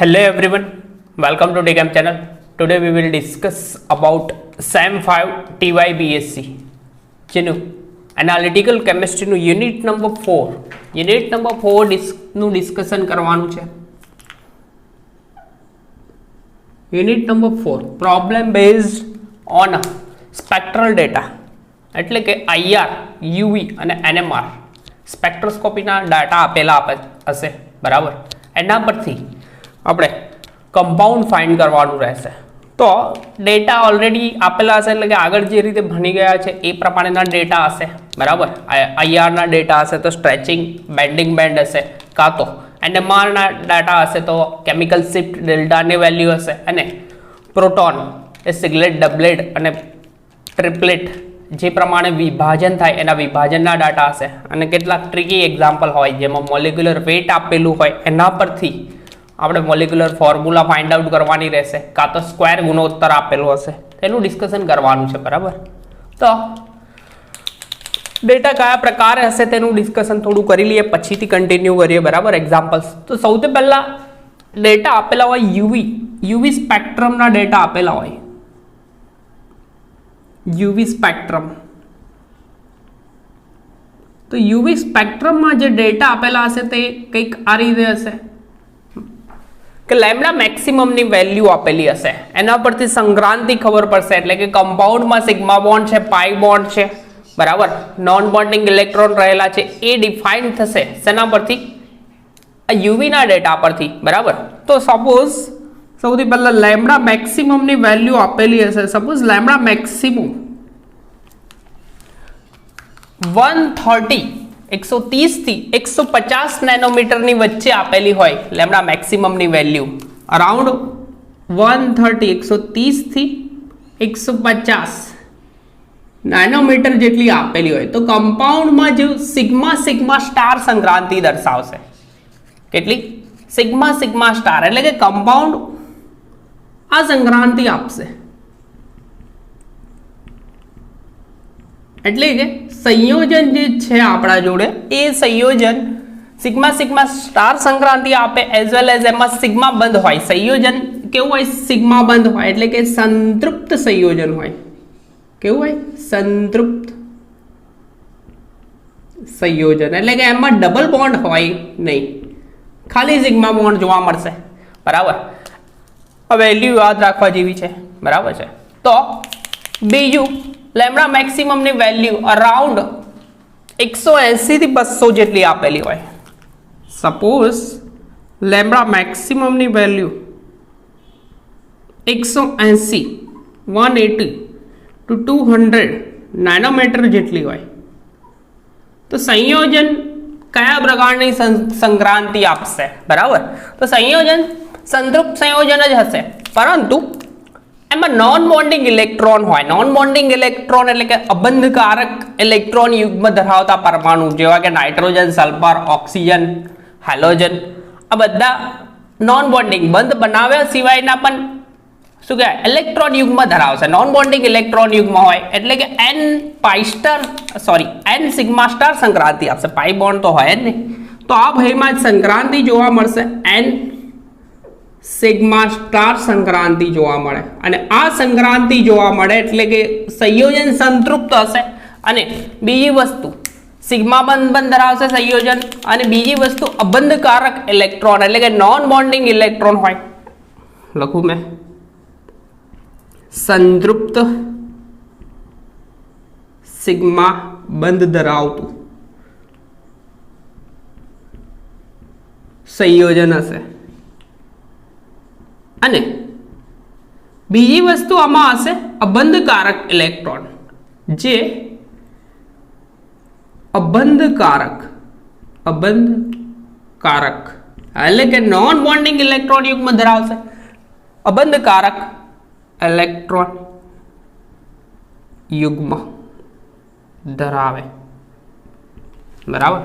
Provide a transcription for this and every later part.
Hello everyone, welcome to TCAM channel. Today we will discuss about SEM 5 TYBSc જેનું analytical કેમિસ્ટ્રીનું unit number 4 નું discussion કરવાનું છે. Unit number 4 problem based on spectral data એટલે કે IR, UV અને NMR સ્પેક્ટ્રોસ્કોપીના data આપેલા હશે, બરાબર. એના પરથી આપણે કમ્પાઉન્ડ ફાઇન્ડ કરવાનું રહેશે. તો ડેટા ઓલરેડી આપેલા હશે એટલે કે આગળ જે રીતે ભણી ગયા છે એ પ્રમાણેના ડેટા હશે, બરાબર. IRના ડેટા હશે તો સ્ટ્રેચિંગ બેન્ડિંગ બેન્ડ હશે, કાં તો NMRના ડેટા હશે તો કેમિકલ શિફ્ટ ડેલ્ટાની વેલ્યુ હશે, અને પ્રોટોન એ સિગ્લેટ ડબલેટ અને ટ્રિપલેટ જે પ્રમાણે વિભાજન થાય એના વિભાજનના ડાટા હશે. અને કેટલાક ટ્રિકી એક્ઝામ્પલ હોય જેમાં મોલેક્યુલર વેટ આપેલું હોય એના પરથી આપણે મોલેક્યુલર ફોર્મ્યુલા ફાઇન્ડ આઉટ કરવાની રહેશે, કાં તો સ્ક્વેર ગુણોત્તર આપેલું હશે તેનું ડિસ્કશન કરવાનું છે, બરાબર. તો ડેટા કયા પ્રકારે હશે તેનું ડિસ્કશન થોડું કરી લઈએ, પછીથી કન્ટિન્યુ કરીએ, બરાબર. એક્ઝામ્પલ્સ તો સૌથી પહેલા ડેટા આપેલા હોય યુવી સ્પેક્ટ્રમના ડેટા આપેલા હોય. યુવી સ્પેક્ટ્રમ, તો યુવી સ્પેક્ટ્રમમાં જે ડેટા આપેલા હશે તે કંઈક આ રીતે હશે કે લેમ્ડા મેક્સિમમની વેલ્યુ આપેલી હશે, એના પરથી સંક્રાંતિ ખબર પડશે, એટલે કે કમ્પાઉન્ડમાં સિગ્મા બોન્ડ છે, પાઈ બોન્ડ છે, બરાબર. નોન બોન્ડિંગ ઇલેક્ટ્રોન રહેલા છે એ ડિફાઇન થશે શેના પરથી? આ યુવીના ડેટા પરથી, બરાબર. તો સપોઝ સૌથી પહેલા લેમ્ડા મેક્સિમમની વેલ્યુ આપેલી હશે. સપોઝ લેમ્ડા મેક્સિમમ 130 થી 150 નેનોમીટરની વચ્ચે આપેલી હોય. લેમ્ડા મેક્સિમમની વેલ્યુ અરાઉન્ડ 130 થી 150 નેનોમીટર જેટલી આપેલી હોય તો કમ્પાઉન્ડમાં જે સિગ્મા સ્ટાર સંક્રાંતિ દર્શાવશે. કેટલી? સિગ્મા સ્ટાર, એટલે કે કમ્પાઉન્ડ આ સંક્રાંતિ આપશે, એટલે કે સંયોજન જે છે આપણા જોડે એ સંયોજન સિગ્મા સ્ટાર સંક્રાંતિ આપે, એઝ વેલ એઝ એમાં સિગ્મા બંધ હોય. સંયોજન કેવું હોય? સિગ્મા બંધ હોય, એટલે કે સંતૃપ્ત સંયોજન હોય. કેવું હોય? સંતૃપ્ત સંયોજન, એટલે કે એમાં ડબલ બોન્ડ હોય નહીં, ખાલી સિગ્મા બોન્ડ જોવા મળશે, બરાબર. વેલ્યુ યાદ રાખવા જેવી છે, બરાબર છે. તો બીજું લેમ્ડા મેક્સિમમની વેલ્યુ અરાઉન્ડ 180 થી 200 જેટલી આપેલી હોય. સપોઝ લેમ્ડા મેક્સિમમની વેલ્યુ 180 to 200 નેનોમીટર જેટલી હોય તો સંયોજન કયા પ્રકારની સંક્રાંતિ આપશે, બરાબર. તો સંયોજન સંતૃપ્ત સંયોજન જ હશે, પરંતુ એમાં નોન બોન્ડિંગ ઇલેક્ટ્રોન હોય. નોન બોન્ડિંગ ઇલેક્ટ્રોન એટલે કે અબંધકારક ઇલેક્ટ્રોન યુગ્મ ધરાવતા પરમાણુ જેવા કે નાઇટ્રોજન, સલ્ફર, ઓક્સિજન, હાઇડ્રોજન, આ બધા નોન બોન્ડિંગ બંધ બનાવ્યા સિવાયના પણ શું કહેવાય ઇલેક્ટ્રોન યુગ્મ ધરાવશે. નોન બોન્ડિંગ ઇલેક્ટ્રોન યુગ્મ હોય એટલે કે n સિગ્મા સ્ટાર સંક્રાંતિ આપશે. પાઈ બોન્ડ તો હોય જ નહીં, તો આ ભાઈમાં સંક્રાંતિ જોવા મળશે, n સિગ્મા સ્ટાર સંક્રાંતિ જોવા મળે. અને આ સંક્રાંતિ જોવા મળે એટલે કે સંયોજન સંતૃપ્ત હશે. અને બીજી વસ્તુ સિગ્મા બંધ ધરાવશે સંયોજન, અને બીજી વસ્તુ અબંધકારક ઇલેક્ટ્રોન એટલે કે નોન બોન્ડિંગ ઇલેક્ટ્રોન હોય. લખું મેં સંતૃપ્ત સિગ્મા બંધ ધરાવતું સંયોજન હશે. અને બીજી વસ્તુ આમાં હશે અબંધકારક ઇલેક્ટ્રોન, જે અબંધકારક એટલે કે નોન બોન્ડિંગ ઇલેક્ટ્રોન યુગ્મ ધરાવશે, અબંધકારક ઇલેક્ટ્રોન યુગ્મ ધરાવે, બરાબર.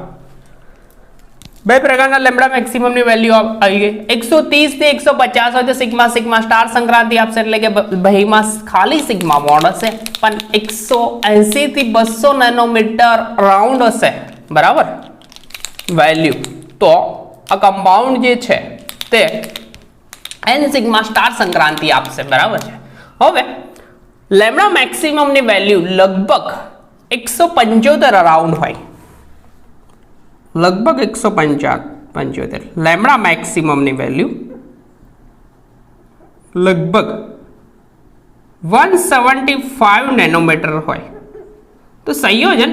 બે પ્રકારના લેમ્ડા મેક્સિમમની વેલ્યુ આવી ગઈ. 130 થી 150 હોય તો સિગ્મા સ્ટાર સંક્રાંતિ આપશે, એટલે કે ભાઈમાં ખાલી સિગ્મા બોન્ડ હશે, પણ 180 થી 200 નેનોમીટર રાઉન્ડ હશે, બરાબર વેલ્યુ. તો આ કમ્પાઉન્ડ જે છે તે n સિગ્મા સ્ટાર સંક્રાંતિ આપશે, બરાબર છે. હવે લેમડા મેક્સિમમ ની વેલ્યુ લગભગ 175 અરાઉન્ડ હોય, લગભગ 175. લેમડા મેક્સિમમ ની વેલ્યુ લગભગ 175 નેનોમીટર હોય, તો સંયોજન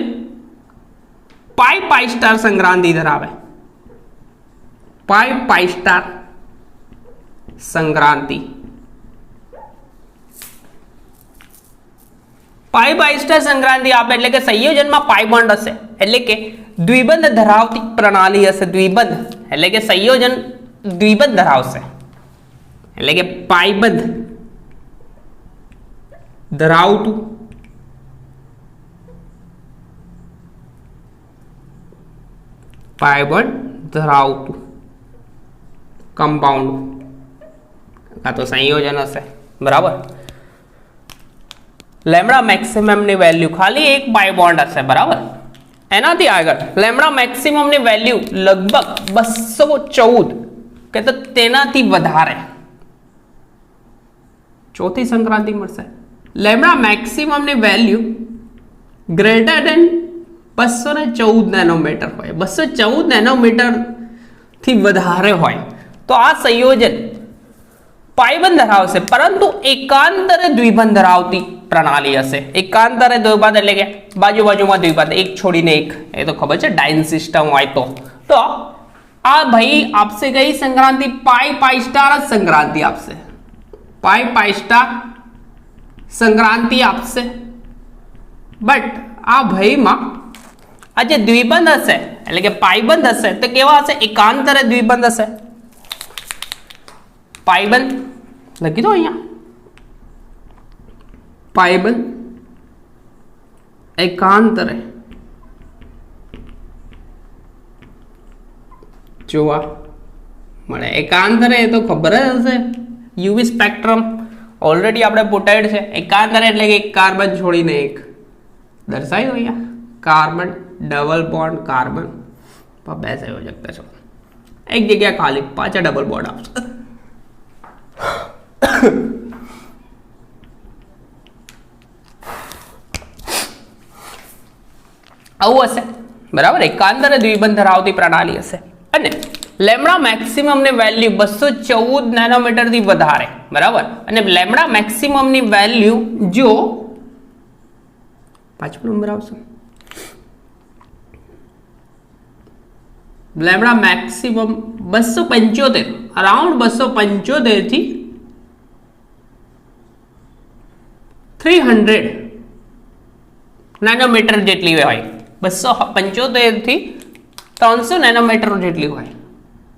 પાઈ સ્ટાર સંક્રાંતિ ધરાવે. પાઈ સ્ટાર સંક્રાંતિ, પાઈ સ્ટાર સંક્રાંતિ આપે એટલે કે સંયોજનમાં પાઈ બોન્ડ હશે, એટલે કે દ્વિબંધ ધરાવતી પ્રણાલી હશે. દ્વિબંધ એટલે કે સંયોજન દ્વિબંધ ધરાવશે, એટલે કે પાઈબંધ ધરાવતું પાઈબંધ ધરાવતું કમ્પાઉન્ડ કાં તો સંયોજન હશે, બરાબર. લેમડા મેક્સિમમ ની વેલ્યુ ખાલી એક પાઈ બોન્ડ હશે, બરાબર. એનાથી આગળ લેમડા મેક્સિમમ ની વેલ્યુ લગભગ 214 કે તો તેનાથી વધારે ચોથી સંક્રાંતિ મળશે. લેમડા મેક્સિમમ ની વેલ્યુ ગ્રેટર દેન 214 નેનોમીટર હોય, 214 નેનોમીટર થી વધારે હોય તો આ સંયોજન પાઈબંધ ધરાવશે, પરંતુ એકાંતરે દ્વિબંધ ધરાવતી પ્રણાલી હશે. એકાંતરે દ્વિબંધ એટલે કે બાજુમાં દ્વિબંધ, એક છોડીને એક, એ તો ખબર છે ડાઇન સિસ્ટમ હોય તો આ ભાઈ આપશે કઈ સંક્રાંતિ? પાઈ સ્ટાર જ સંક્રાંતિ આપશે, પાઈ સ્ટાર સંક્રાંતિ આપશે. બટ આ ભાઈમાં આ જે દ્વિબંધ હશે એટલે કે પાઈબંધ હશે તો કેવા હશે? એકાંતરે દ્વિબંધ હશે. પાઈબંધ લખી દો અહીંયા, પાઈબંધ એકાંતરે જોવા મળે. એકાંતરે એ તો ખબર જ હશે, યુવી સ્પેક્ટ્રમ ઓલરેડી આપણે પોટાઈડ છે. એકાંતરે એટલે કે એક કાર્બન છોડીને એક દર્શાવી દો અહીંયા, કાર્બન ડબલ બોન્ડ કાર્બન, બે સંયોજકતા છો, એક જગ્યા ખાલી, પાછા ડબલ બોન્ડ આવશે. આવું હશે, બરાબર. એકાંતરે દ્વિબંધ ધરાવતી પ્રણાલી હશે અને લેમડા મેક્સિમમ ની વેલ્યુ 214 નેનોમીટર થી વધારે, બરાબર. અને લેમડા મેક્સિમમ ની વેલ્યુ જો 5 નંબર આવશે, લેમડા મેક્સિમમ 275 અરાઉન્ડ 275 થી 300 નેનોમીટર જેટલી હોય, 275 થી 300 નેનોમીટર જેટલી હોય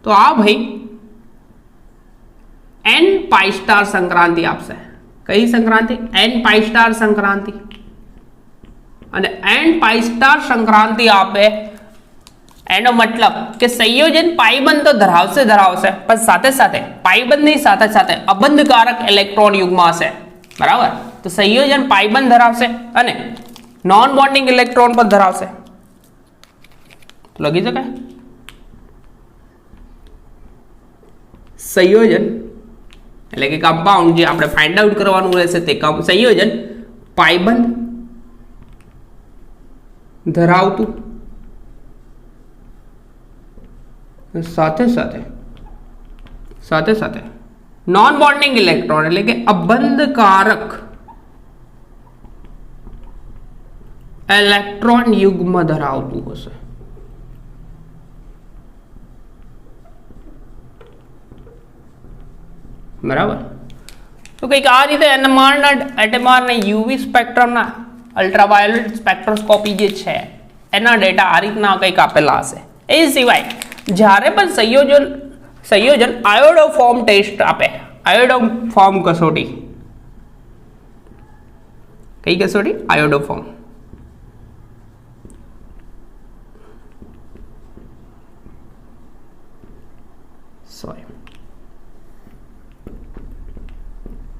તો આ ભાઈ n પાઈ સ્ટાર સંક્રાંતિ આપશે. કઈ સંક્રાંતિ? n પાઈ સ્ટાર સંક્રાંતિ. અને n પાઈ સ્ટાર સંક્રાંતિ આપે એનો મતલબ કે સંયોજન પાઈબંધ તો ધરાવશે પણ સાથે સાથે પાઈબંધની સાથે સાથે અબંધકારક ઇલેક્ટ્રોન યુગ્મ હશે, બરાબર. તો સંયોજન પાઈબંધ ધરાવશે અને નોન બોન્ડિંગ ઇલેક્ટ્રોન પણ ધરાવશે. લખી શકાય સંયોજન એટલે કે કમ્પાઉન્ડ જે આપણે ફાઇન્ડ આઉટ કરવાનું રહેશે તે સંયોજન પાઈબંધ ધરાવતું સાથે સાથે નોન બોન્ડિંગ ઇલેક્ટ્રોન એટલે કે અબંધકારક ઇલેક્ટ્રોન યુગ્મ ધરાવતું હશે, બરાબર. તો કંઈક આ રીતે NMR ને યુવી સ્પેક્ટ્રમના અલ્ટ્રાવાયોલેટ સ્પેક્ટ્રોસ્કોપી જે છે એના ડેટા આ રીતના કંઈક આપેલા હશે. એ સિવાય જ્યારે પણ સંયોજન આયોડોફોર્મ ટેસ્ટ આપે, આયોડોફોર્મ કસોટી, કઈ કસોટી? આયોડોફોર્મ.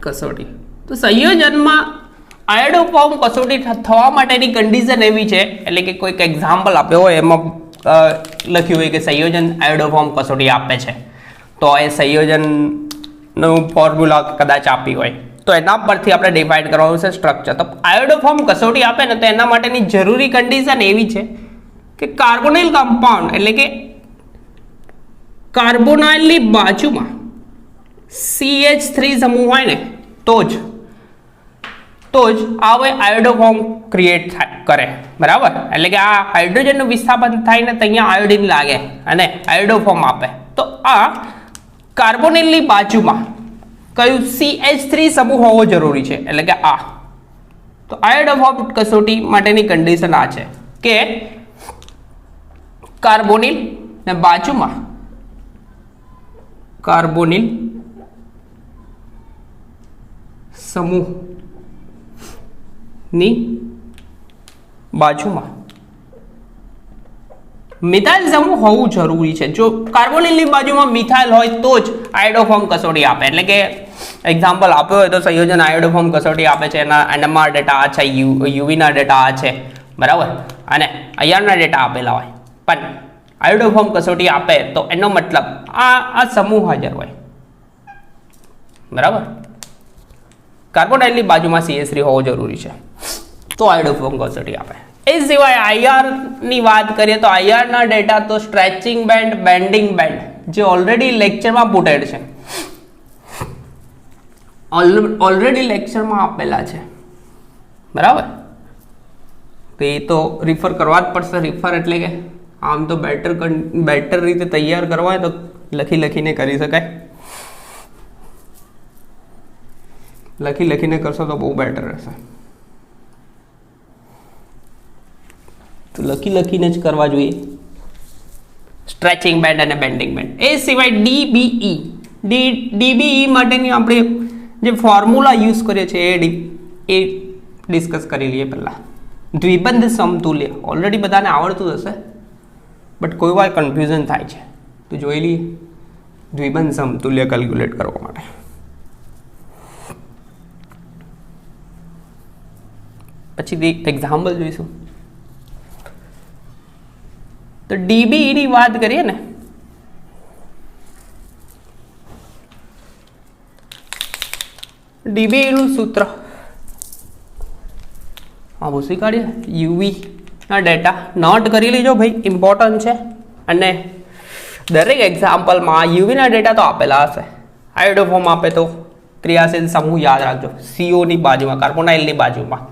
કસોટી. તો સંયોજનમાં આયોડોફોર્મ કસોટી થવા માટેની કન્ડિશન એવી છે, એટલે કે કોઈક એક્ઝામ્પલ આપ્યો હોય એમાં લખ્યું હોય કે સંયોજન આયોડોફોર્મ કસોટી આપે છે તો એ સંયોજન નું ફોર્મ્યુલા કદાચ આપી હોય તો એના પરથી આપણે ડિવાઈડ કરવાનું છે સ્ટ્રક્ચર. તો આયોડોફોર્મ કસોટી આપે ને તો એના માટેની જરૂરી કન્ડિશન એવી છે કે કાર્બોનિલ કમ્પાઉન્ડ એટલે કે કાર્બોનાઇલની બાજુમાં CH3 સમૂહ હોય ને તો જ આ આયોડોફોર્મ ક્રિએટ કરે, બરાબર. એટલે કે આ હાઇડ્રોજનનું વિસ્થાપન થાય ને ત્યાં આયોડિન લાગે અને આયોડોફોર્મ આપે. તો આ કાર્બોનિલની બાજુમાં કયું CH3 સમૂહ હોવો જરૂરી છે, એટલે કે આ. તો આયોડોફોર્મ કસોટી માટેની કન્ડિશન આ છે કે કાર્બોનિલ ને બાજુમાં કાર્બોનિલ સમૂહ ની બાજુમાં મિથાઇલ સમૂહ હોવું જરૂરી છે. જો કાર્બોનિલની બાજુમાં મિથાઇલ હોય તો જ આયોડોફોર્મ કસોટી આપે. એટલે કે એક્ઝામ્પલ આપ્યો હોય તો સંયોજન આયોડોફોર્મ કસોટી આપે છે. એના NMR ડેટા આ છે, યુવીના ડેટા આ છે, બરાબર, અને આયર્નના ડેટા આપેલા હોય. પણ આયોડોફોર્મ કસોટી આપે તો એનો મતલબ આ સમૂહ હાજર હોય, બરાબર. કાર્બોનાઇલની બાજુમાં CH3 હોવો જરૂરી છે તો આયોડોફોર્મ કસોટી આપે. એ સિવાય IR ની વાત કરીએ તો IR ના ડેટા તો સ્ટ્રેચિંગ બેન્ડ, બેન્ડિંગ બેન્ડ જે ઓલરેડી લેક્ચરમાં પુટેડ છે, ઓલરેડી લેક્ચરમાં આપેલા છે, બરાબર. તો એ તો રિફર કરવા જ પડશે. રિફર એટલે કે આમ તો બેટર રીતે તૈયાર કરવા હોય તો લખીને કરી શકાય. લખીને કરશો તો બહુ બેટર રહેશે. તો લખીને જ કરવા જોઈએ સ્ટ્રેચિંગ બેન્ડ અને બેન્ડિંગ બેન્ડ. એ સિવાય DBE માટેની આપણે જે ફોર્મ્યુલા યુઝ કરીએ છીએ એ ડિસ્કસ કરી લઈએ પહેલા. દ્વિબંધ સમતુલ્ય ઓલરેડી બધાને આવડતું હશે, બટ કોઈ વાર કન્ફ્યુઝન થાય છે તો જોઈ લઈએ. દ્વિબંધ સમતુલ્ય કેલ્ક્યુલેટ કરવા માટે પછી એક્ઝામ્પલ જોઈશું. તો DBE ની વાત કરીએ ને DBE નું સૂત્ર પૂછી કાઢીએ. યુવી ના ડેટા નોટ કરી લેજો ભાઈ, ઇમ્પોર્ટન્ટ છે. અને દરેક એક્ઝામ્પલમાં યુવીના ડેટા તો આપેલા હશે. આયોડોફોર્મ આપે તો ક્રિયાશીલ સમૂહ યાદ રાખજો, CO ની બાજુમાં, કાર્બોનાઇલની બાજુમાં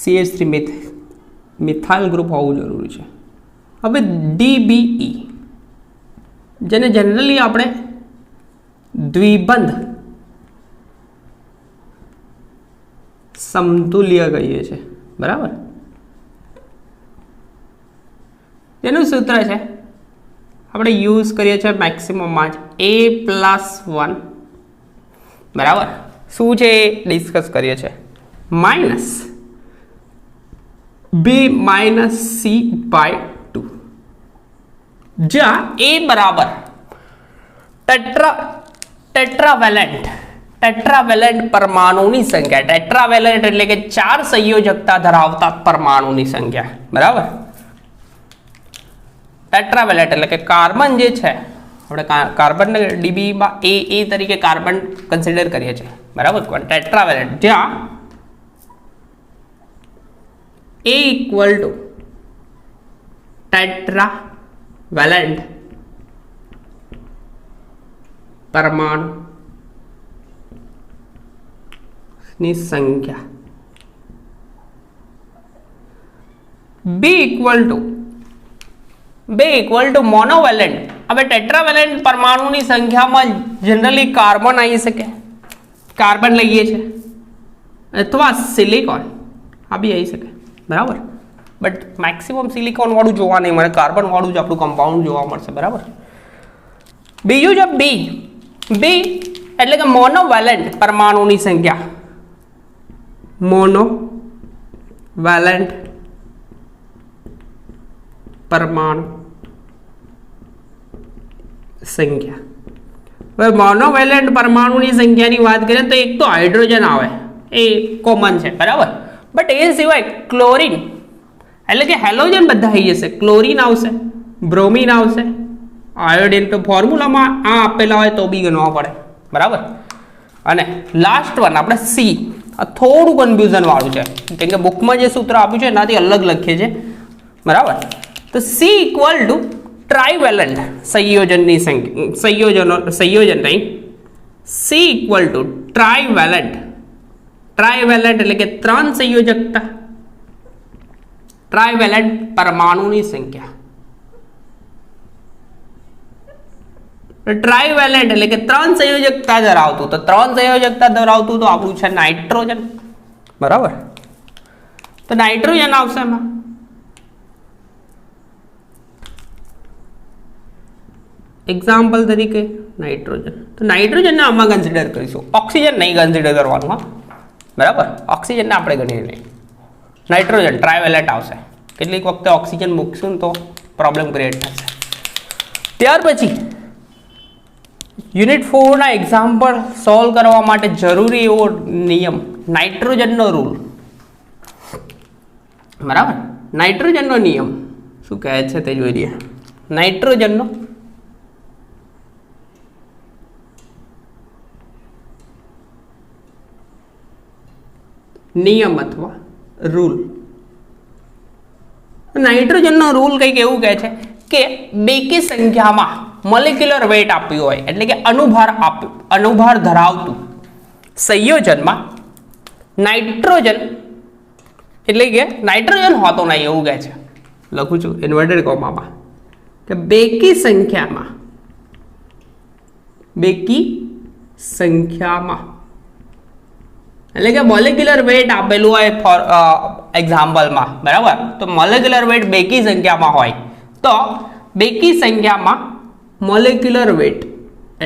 CH3 મિથાઇલ ગ્રુપ હોવું જરૂરી છે. હવે DBE જેને જનરલી આપણે દ્વિબંધ સમતુલ્ય કહીએ છીએ, બરાબર. એનું સૂત્ર છે આપણે યુઝ કરીએ છીએ મેક્સિમમમાં જ A+1, બરાબર. શું છે એ ડિસ્કસ કરીએ છીએ. માઇનસ B-C/2 જ્યાં A બરાબર ટેટ્રાવેલેન્ટ પરમાણુની સંખ્યા. ટેટ્રાવેલેન્ટ એટલે કે 4 સંયોજકતા ધરાવતા પરમાણુની સંખ્યા, બરાબર. ટેટ્રાવેલેન્ટ એટલે કે કાર્બન જે છે, આપણે કાર્બનને DBE માં A તરીકે કાર્બન કન્સિડર કરીએ છીએ, બરાબર. ટેટ્રાવેલેન્ટ જ્યાં A equal to ટેટ્રાવેલેન્ટ પરમાણુ ની સંખ્યા. B equal to મોનોવેલેન્ટ. હવે ટેટ્રાવેલેન્ટ પરમાણુની સંખ્યામાં જનરલી કાર્બન આવી શકે, કાર્બન લઈએ છે, અથવા સિલિકોન આ બી આવી શકે, બરાબર. બટ મેક્સિમમ સિલિકોન વાળું જોવા નહીં મળે, કાર્બન વાળું જ આપણું કમ્પાઉન્ડ જોવા મળશે, બરાબર. બીજું છે B એટલે કે મોનોવેલેન્ટ પરમાણુની સંખ્યા. મોનોવેલેન્ટ પરમાણુ સંખ્યા. હવે મોનોવેલેન્ટ પરમાણુની સંખ્યાની વાત કરીએ તો એક તો હાઇડ્રોજન આવે, એ કોમન છે, બરાબર. બટ એ સિવાય ક્લોરીન એટલે કે હેલોજન બધા આવી જશે. ક્લોરીન આવશે, બ્રોમીન આવશે, આયોડિન તો ફોર્મ્યુલામાં આ આપેલા હોય તો બી ગણવા પડે, બરાબર. અને લાસ્ટ વન આપણે સી. આ થોડું કન્ફ્યુઝન વાળું છે, કેમ કે બુકમાં જે સૂત્ર આપ્યું છે એનાથી અલગ લખીએ છે, બરાબર. તો સી ઇક્વલ ટુ ટ્રાઇવેલન્ટ સંયોજનની સંયોજન નહીં, સી ઇક્વલ ટુ ટ્રાઇવેલન્ટ એટલે કે 3 સંયોજકતા, ટ્રાઇવેલન્ટ પરમાણુની સંખ્યા. ટ્રાઇવેલન્ટ એટલે કે 3 સંયોજકતા ધરાવતું, તો 3 સંયોજકતા ધરાવતું તો આપણું છે નાઇટ્રોજન, બરાબર. તો નાઇટ્રોજન આવશે એમાં. એક્ઝામ્પલ તરીકે નાઇટ્રોજન, તો નાઇટ્રોજનને આમાં કન્સિડર કરીશું, ઓક્સિજન નહીં કન્સિડર કરવાનું, હા, બરાબર. ઓક્સિજનને આપણે ગણીએ નહીં, નાઇટ્રોજન ટ્રાઇવેલન્ટ આવશે. કેટલીક વખતે ઓક્સિજન મૂકશું ને તો પ્રોબ્લેમ ક્રિએટ થશે. ત્યાર પછી યુનિટ 4 ના એક્ઝામ્પલ સોલ્વ કરવા માટે જરૂરી એવો નિયમ નાઇટ્રોજનનો રૂલ, બરાબર. નાઇટ્રોજનનો નિયમ શું કહે છે તે જોઈ લઈએ. નાઇટ્રોજનનો નિયમ અથવા રૂલ. નાઇટ્રોજનનો રૂલ કંઈક એવું કહે છે કે બેકી સંખ્યામાં મોલેક્યુલર વેટ આપ્યું હોય, એટલે કે અણુભાર ધરાવતું સંયોજનમાં નાઇટ્રોજન, એટલે કે નાઇટ્રોજન હોતો નહીં એવું કહે છે. લખું છું ઇન્વર્ટેડ કોમામાં કે બેકી સંખ્યામાં એટલે કે મોલેક્યુલર વેટ આપેલું હોય એક્ઝામ્પલમાં, બરાબર. તો મોલેક્યુલર વેટ બેકી સંખ્યામાં હોય તો બેકી સંખ્યામાં મોલેક્યુલર વેટ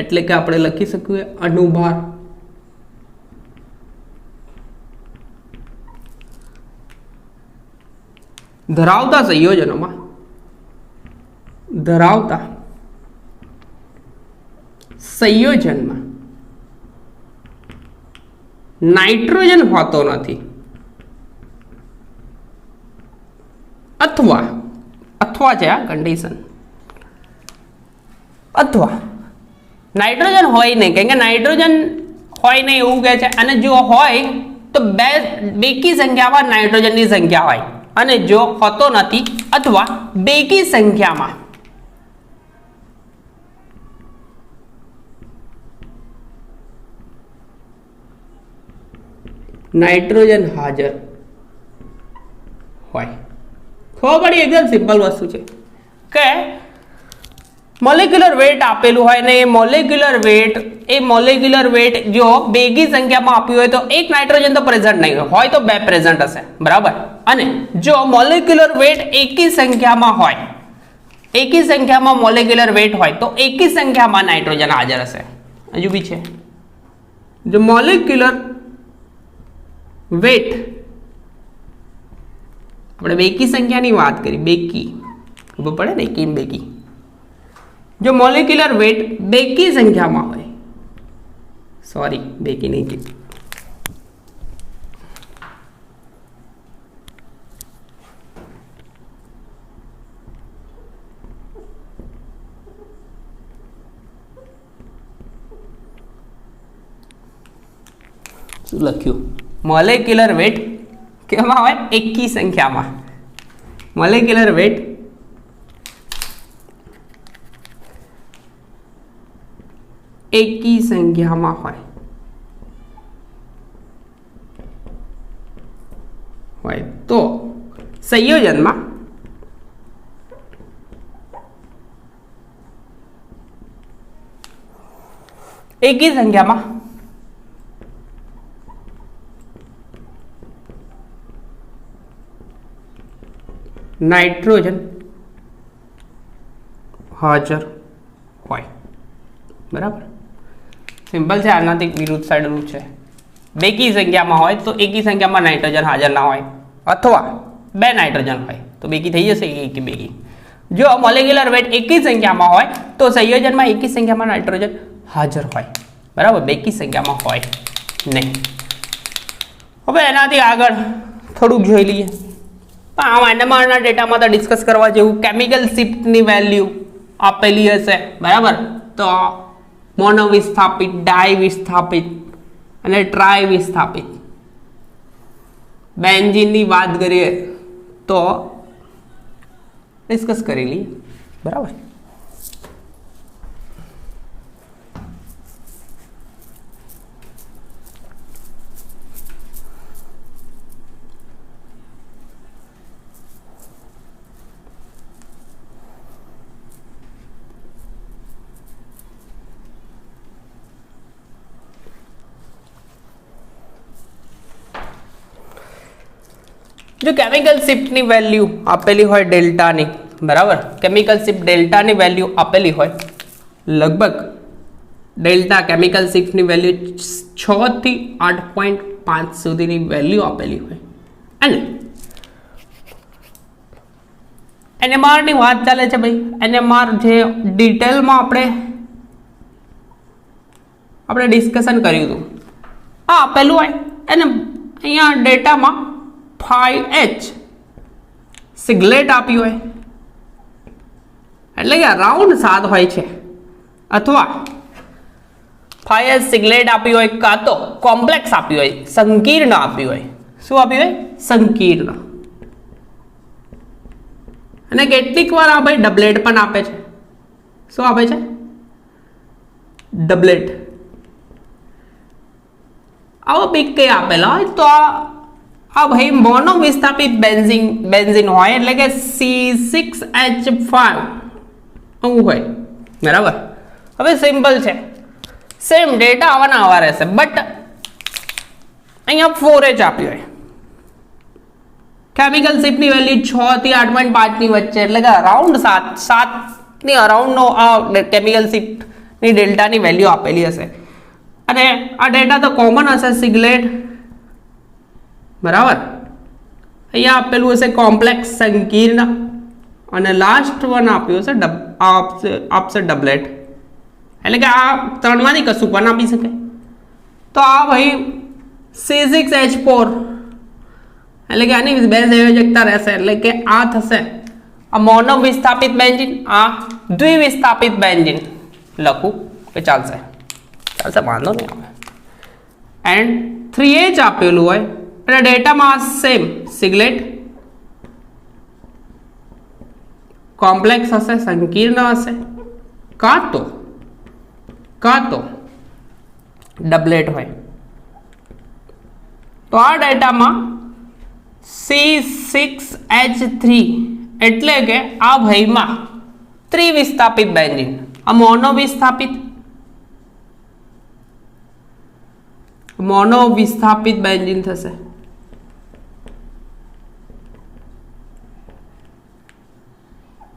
એટલે કે આપણે લખી શકીએ અણુભાર ધરાવતા સંયોજનોમાં નાઇટ્રોજન હોતો નથી, અથવા છે આ કન્ડિશન, અથવા નાઇટ્રોજન હોય નહીં, કેમ કે નાઇટ્રોજન હોય નહીં એવું કહે છે. અને જો હોય તો બેકી સંખ્યામાં નાઇટ્રોજનની સંખ્યા હોય, અને જો હોતો નથી અથવા બેકી સંખ્યામાં નાઇટ્રોજન હાજર હોય. ખબર પડી? એકદમ સિમ્પલ વસ્તુ છે કે મોલેક્યુલર વેટ આપેલું હોય ને એ મોલેક્યુલર વેટ જો બેકી સંખ્યામાં આપ્યું હોય તો એક નાઇટ્રોજન તો પ્રેઝન્ટ નહીં હોય તો બે પ્રેઝન્ટ હશે, બરાબર. અને જો મોલેક્યુલર વેટ એકી સંખ્યામાં મોલેક્યુલર વેટ હોય તો એકી સંખ્યામાં નાઇટ્રોજન હાજર હશે. હજુ બી છે, જો મોલેક્યુલર વેટ આપણે બેકી સંખ્યાની વાત કરી, બેકી ખબર પડે ને, એકી બેકી. જો મોલેક્યુલર વેટ બેકી સંખ્યામાં હોય, સોરી બેકી નહીં કીધું, શું લખ્યું? મોલેક્યુલર વેટ કેમાં હોય? એકી સંખ્યામાં. મોલેક્યુલર વેટ એકી સંખ્યામાં હોય તો સંયોજનમાં એકી સંખ્યામાં નાઇટ્રોજન હાજર હોય, બરાબર. સિમ્પલ છે, આનાથી વિરુદ્ધ સાઈડનું છે. બેકી સંખ્યામાં હોય તો એકી સંખ્યામાં નાઇટ્રોજન હાજર ના હોય, અથવા બે નાઇટ્રોજન હોય તો બેકી થઈ જશે, એકી બેકી. જો મોલેક્યુલર વેટ એકી સંખ્યામાં હોય તો સંયોજનમાં એકી સંખ્યામાં નાઇટ્રોજન હાજર હોય, બરાબર. બેકી સંખ્યામાં હોય નહીં. હવે એનાથી આગળ થોડુંક જોઈ લઈએ. આમાં એનએમઆરના ડેટામાં તો ડિસ્કસ કરવા જેવું કેમિકલ શિફ્ટની વેલ્યુ, આપેલી હશે, બરાબર. તો મોનો વિસ્થાપિત, ડાય વિસ્થાપિત અને ટ્રાય વિસ્થાપિત. બેન્ઝીનની વાત કરીએ તો ડિસ્કસ કરી લઈએ, બરાબર. જો કેમિકલ શિફ્ટની વેલ્યુ આપેલી હોય ડેલ્ટાની, બરાબર, કેમિકલ શિફ્ટ ડેલ્ટાની વેલ્યુ આપેલી હોય, લગભગ ડેલ્ટા કેમિકલ શિફ્ટની વેલ્યુ 6 થી 8.5 સુધીની વેલ્યુ આપેલી હોય અને NMR ની વાત ચાલે છે ભાઈ. NMR જે ડિટેલમાં આપણે ડિસ્કશન કર્યું હતું, આ આપેલું હોય અને અહીંયા ડેટામાં 5H સિગલેટ આપ્યું હોય, એટલે કે અરાઉન્ડ 7 હોય છે, અથવા 5H સિગલેટ આપ્યું હોય, કાં તો કોમ્પ્લેક્સ આપ્યું હોય, સંકીર્ણ આપ્યું હોય. શું આપ્યું હોય? સંકીર્ણ. અને કેટલીક વાર આ ભાઈ ડબલેટ પણ આપે છે. શું આપે છે? ડબલેટ. આવો બીક કઈ આપેલા હોય તો આ ભાઈ મોનો વિસ્થાપિત બેન્ઝીન હોય, એટલે કે C6H5 આવું હોય, બરાબર. હવે સિમ્પલ છે, સેમ ડેટા આવા રહેશે, બટ અહીંયા 4H આપ્યું હોય. કેમિકલ શિફ્ટની વેલ્યુ 6 થી 8.5 ની વચ્ચે, એટલે કે અરાઉન્ડ 7 ની અરાઉન્ડનો આ કેમિકલ શિફ્ટની ડેલ્ટાની વેલ્યુ આપેલી હશે. અને આ ડેટા તો કોમન હશે, સિગલેટ, બરાબર. અહીંયા આપેલું હશે કોમ્પ્લેક્સ, સંકીર્ણ, અને લાસ્ટ વન આપ્યું હશે આપશે ડબલેટ. એટલે કે આ ત્રણમાંથી કશું પણ આપી શકે. તો આ ભાઈ C6H4, એટલે કે આની બે સંયોજકતા રહેશે, એટલે કે આ થશે આ મોનો વિસ્થાપિત બેન્ઝીન, આ દ્વિવિસ્થાપિત બેન્ઝીન લખું કે ચાલશે, વાંધો નહીં આવે. એન્ડ 3H આપેલું હોય અને ડેટામાં સેમ સિગલેટ, કોમ્પ્લેક્સ હશે, સંકીર્ણ હશે, કાં તો ડબલેટ હોય. તો આ ડેટામાં C6H3, એટલે કે આ ભાઈમાં ત્રિવિસ્થાપિત બેન્ઝીન, આ મોનો વિસ્થાપિત બેન્ઝીન થશે.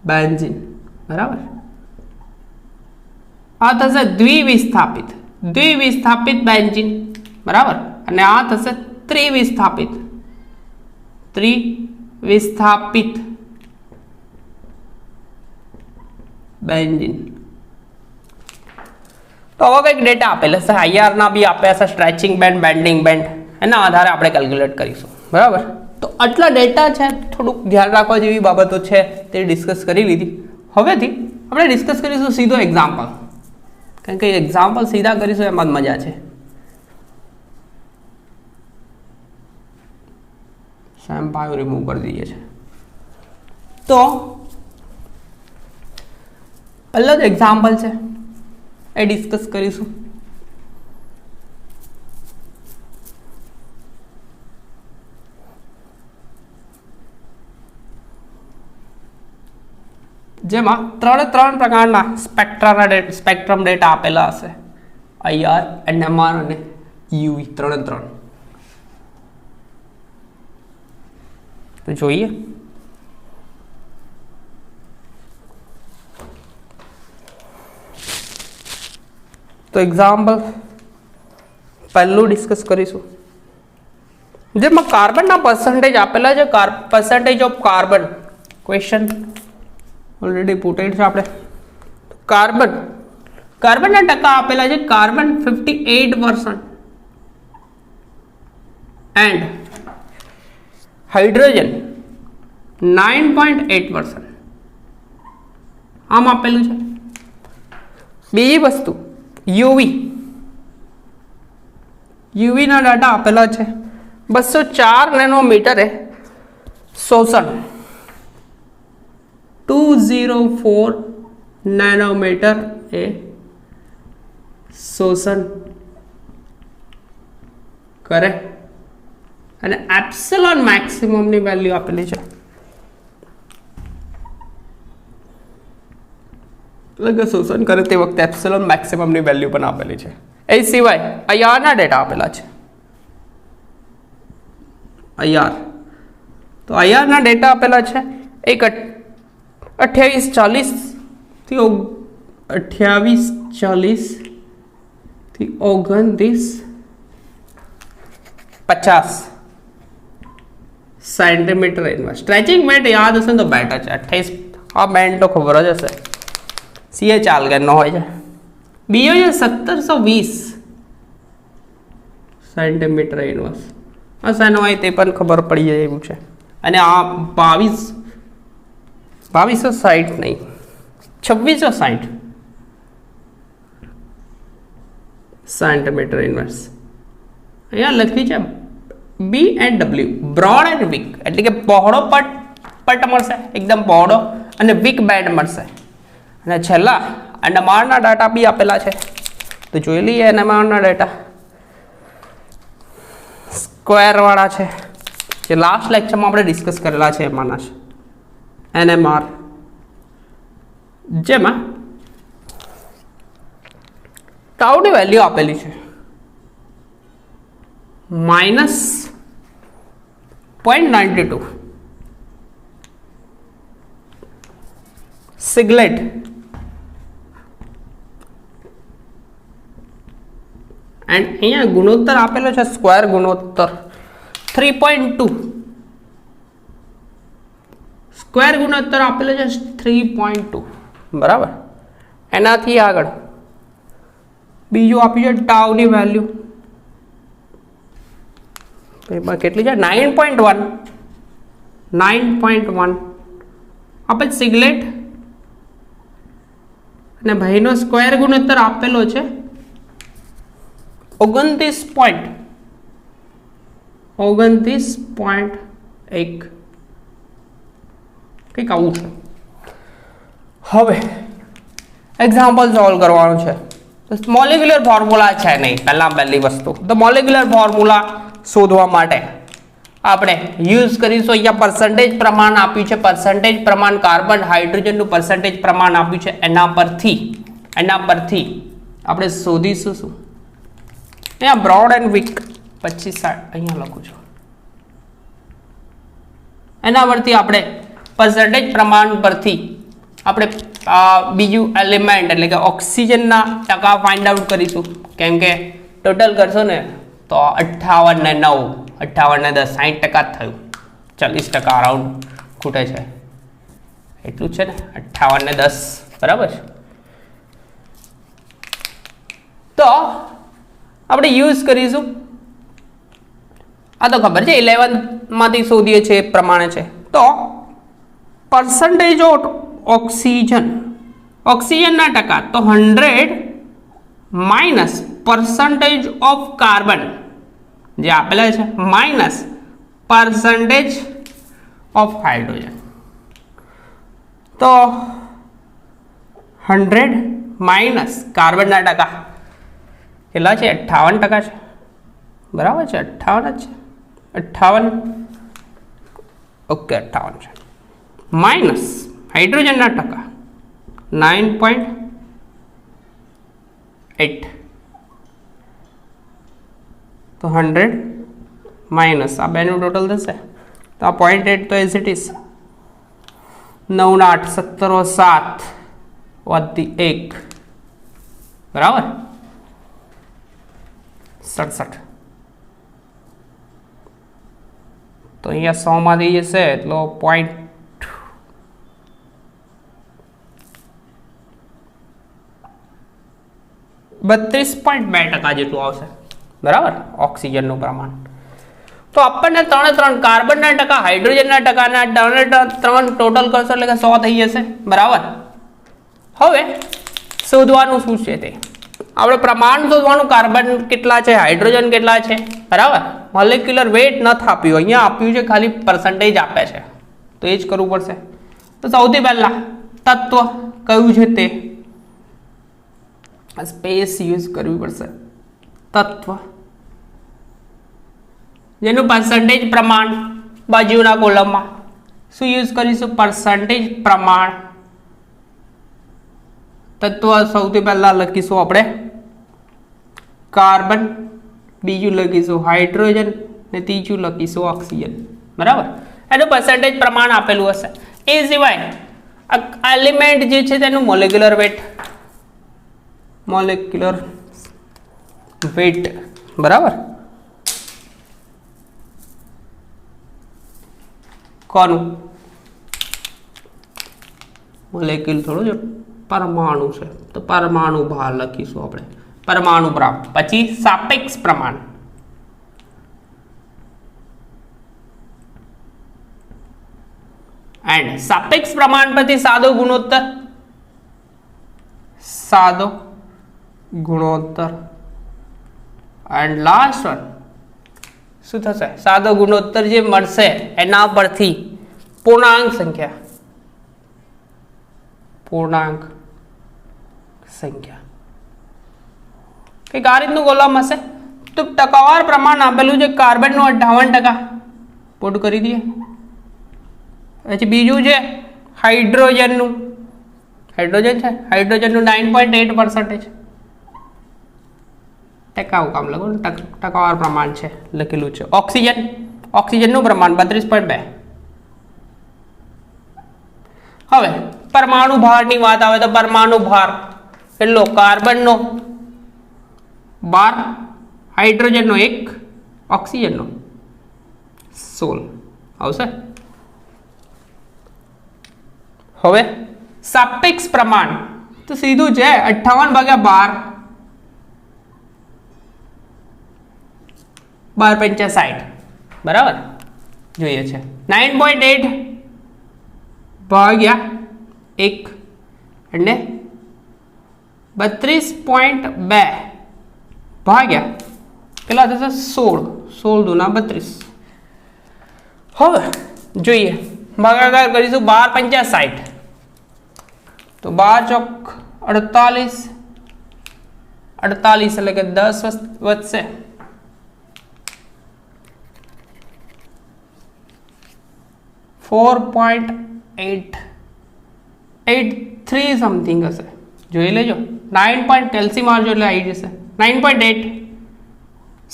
બેન્ઝીન, બરાબર. આ થશે દ્વિવિસ્થાપિત બેન્ઝીન, બરાબર. અને આ થશે ત્રિવિસ્થાપિત બેન્ઝીન. તો હવે કંઈક ડેટા આપેલા હશે, IR ના બી આપ્યા હશે, સ્ટ્રેચિંગ બેન્ડ, બેન્ડિંગ બેન્ડ, એના આધારે આપણે કેલ્ક્યુલેટ કરીશું, બરાબર. તો આટલા ડેટા છે, થોડુંક ધ્યાન રાખવા જેવી બાબતો છે, તે ડિસ્કસ કરી લીધી. હવેથી આપણે ડિસ્કસ કરીશું સીધો એક્ઝામ્પલ, કારણ કે એક્ઝામ્પલ સીધા કરીશું એમાં જ મજા છે. સેમ્પાયો રિમૂવ કરી દઈએ છે. તો પહેલો જ એક્ઝામ્પલ છે એ ડિસ્કસ કરીશું. જેમાં ત્રણ પ્રકારના સ્પેક્ટ્રમ ડેટા આપેલા હશે, IR, NMR અને UV, ત્રણ. તો જોઈએ. તો એક્ઝામ્પલ પહેલું ડિસ્કસ કરીશું, જેમાં કાર્બનના પર્સન્ટેજ આપેલા છે. Percentage of carbon question already putted છે આપણે. કાર્બનના ટકા આપેલા છે. Carbon 58% and hydrogen 9.8%. આમ આપેલું છે. બીજી વસ્તુ યુવીના ડાટા આપેલા છે. 204 નેનોમીટરે શોષણ, 204 નેનોમીટર એ શોષણ કરે અને એપ્સિલોન મેક્સિમમની વેલ્યુ આપેલી છે. એટલે કે શોષણ કરે તે વખતે એપ્સિલોન મેક્સિમમની વેલ્યુ પણ આપેલી છે. એ સિવાય આઈઆરના ડેટા આપેલા છે. આઈઆર, તો આઈઆરના ડેટા આપેલા છે. એક 2840 થી 2950 સેન્ટીમીટર ઇનવર્સ. સ્ટ્રેચિંગ બેન્ડ યાદ હશે તો બેટર છે 28. આ બેન્ડ તો ખબર જ હશે, સીએ ચાલગરનો હોય છે. બીજો છે 1720 સેન્ટીમીટર ઇનવર્સ. આ શેનો હોય તે પણ ખબર પડી જાય એવું છે. અને આ 2260 નહીં, 2660 સેન્ટીમીટર ઇનવર્સ. અહીંયા લખ્યું છે B and W, broad and weak, એટલે કે પહોળો પટ મળશે, એકદમ પહોળો, અને વીક બેન્ડ મળશે. અને છેલ્લા એનએમઆરના ડાટા બી આપેલા છે, તો જોઈ લઈએ. એનએમઆરના ડાટા સ્ક્વેર વાળા છે, જે લાસ્ટ લેક્ચરમાં આપણે ડિસ્કસ કરેલા છે એમાંના છે. એનએમઆર જેમાં ટાઉની વેલ્યુ આપેલી છે -0.92. સિગલેટ એન્ડ અહીંયા ગુણોત્તર આપેલો છે, સ્ક્વેર ગુણોત્તર 3.2. સ્ક્વેર ગુણોત્તર આપેલો છે 3.2, બરાબર. એનાથી આગળ બીજું આપ્યું છે ટાઉની વેલ્યુ, એમાં કેટલી છે 9.1 આપણે સિગલેટ, અને ભાઈનો સ્ક્વેર ગુણોત્તર આપેલો છે 29.1, કંઈક આવું છે. હવે એક્ઝામ્પલ સોલ્વ કરવાનું છે. મોલેક્યુલર ફોર્મ્યુલા છે નહીં. પહેલી વસ્તુ તો મોલેક્યુલર ફોર્મ્યુલા શોધવા માટે આપણે યુઝ કરીશું. અહીંયા પર્સન્ટેજ પ્રમાણ આપ્યું છે, પર્સન્ટેજ પ્રમાણ કાર્બન હાઇડ્રોજનનું પર્સન્ટેજ પ્રમાણ આપ્યું છે. એના પરથી આપણે શોધીશું શું? અહીંયા બ્રોડ એન્ડ વીક 2560 અહીંયા લખું છું. એના પરથી આપણે પર્સન્ટેજ પ્રમાણ પરથી આપણે બીજું એલિમેન્ટ એટલે કે ઓક્સિજનના ટકા ફાઇન્ડ આઉટ કરીશું. કેમ કે ટોટલ કરશો ને તો 58 ને 9, 58 ને 10, 60% થયું. 40% અરાઉન્ડ ખૂટે છે, એટલું જ છે ને, 58 ને 10, બરાબર. તો આપણે યુઝ કરીશું, આ તો ખબર છે 11 માંથી શોધીએ છીએ એ પ્રમાણે છે. તો પર્સન્ટેજ ઓફ ઓક્સિજનના ટકા તો 100 માઇનસ પર્સન્ટેજ ઓફ કાર્બન જે આપેલા છે માઇનસ પર્સન્ટેજ ઓફ હાઇડ્રોજન. તો 100 માઇનસ કાર્બનના ટકા કેટલા છે? 58% છે, બરાબર છે. 58 જ છે, 58, ઓકે 58 છે. માઇનસ હાઇડ્રોજનના ટકા 9.8. તો 100 માઇનસ આ બેનું ટોટલ થશે તો આ 0.8 તો એઝ ઇટ ઇઝ 9 ના 8, 17 7 વધી 1, બરાબર 67. તો અહીંયા 100 માંથી જશે એટલો 32.2% જેટલું આવશે, બરાબર ઓક્સિજનનું પ્રમાણ. તો આપણને 3 કાર્બનના ટકા, હાઇડ્રોજનના ટકાના 3 ટોટલ કરશો એટલે કે 100 થઈ જશે, બરાબર. હવે શોધવાનું શું છે તે આપણે પ્રમાણ શોધવાનું, કાર્બન કેટલા છે, હાઇડ્રોજન કેટલા છે, બરાબર. મોલેક્યુલર વેટ નથી આપ્યું, અહીંયા આપ્યું છે ખાલી પર્સન્ટેજ આપે છે, તો એ જ કરવું પડશે. તો સૌથી પહેલા તત્વ કયું છે તે સ્પેસ યુઝ કરવી પડશે. તત્વ જેનું પર્સન્ટેજ પ્રમાણ બાજુના કોલમમાં શું યુઝ કરીશું, પર્સન્ટેજ પ્રમાણ. તત્વ સૌથી પહેલા લખીશું આપણે કાર્બન, બીજું લખીશું હાઇડ્રોજન ને ત્રીજું લખીશું ઓક્સિજન, બરાબર. એનું પર્સન્ટેજ પ્રમાણ આપેલું હશે. એ સિવાય એલિમેન્ટ જે છે તેનું મોલેક્યુલર વેટ, બરાબર. કોનું મોલેક્યુલ થોડું જો પરમાણુ છે તો પરમાણુ ભાર લખીશું આપણે, પરમાણુ ભાર. પછી સાપેક્ષ પ્રમાણ, એન્ડ સાપેક્ષ પ્રમાણ પછી સાદો ગુણોત્તર એન્ડ લાસ્ટ વન શું થશે, સાદો ગુણોત્તર જે મળશે એના પરથી પૂર્ણાંક સંખ્યા કઈક આ રીતનું કોલમ હશે. તો ટકાવાર પ્રમાણ આપેલું છે કાર્બનનું 58%, પોટ કરી દઈએ. પછી બીજું છે હાઇડ્રોજનનું 9.8%. ટકાઉ કામ લખો, ટકાવાર પ્રમાણ છે લખેલું છે. ઓક્સિજનનું પ્રમાણ 32.2. હવે પરમાણુ ભારની વાત આવે તો પરમાણુ ભાર કેટલો, કાર્બનનો 12, હાઇડ્રોજનનો 1, ઓક્સિજનનો 16 આવશે. હવે સાપેક્ષ પ્રમાણ તો સીધું છે 58/12, 12×5 બરાબર જોઈએ છે. 9.8 ભાગ્યા 1 એટલે 32.2 ભાગ્યા કેટલા થશે 16 દુના 32. હવે જોઈએ ભાગાકાર કરીશું 12×5 તો 12 ચોક 48 એટલે કે 10 વધશે. 4.883 સમથિંગ હશે, જોઈ લેજો. 9 કેલ્સી મારજો એટલે આવી જશે 9.8,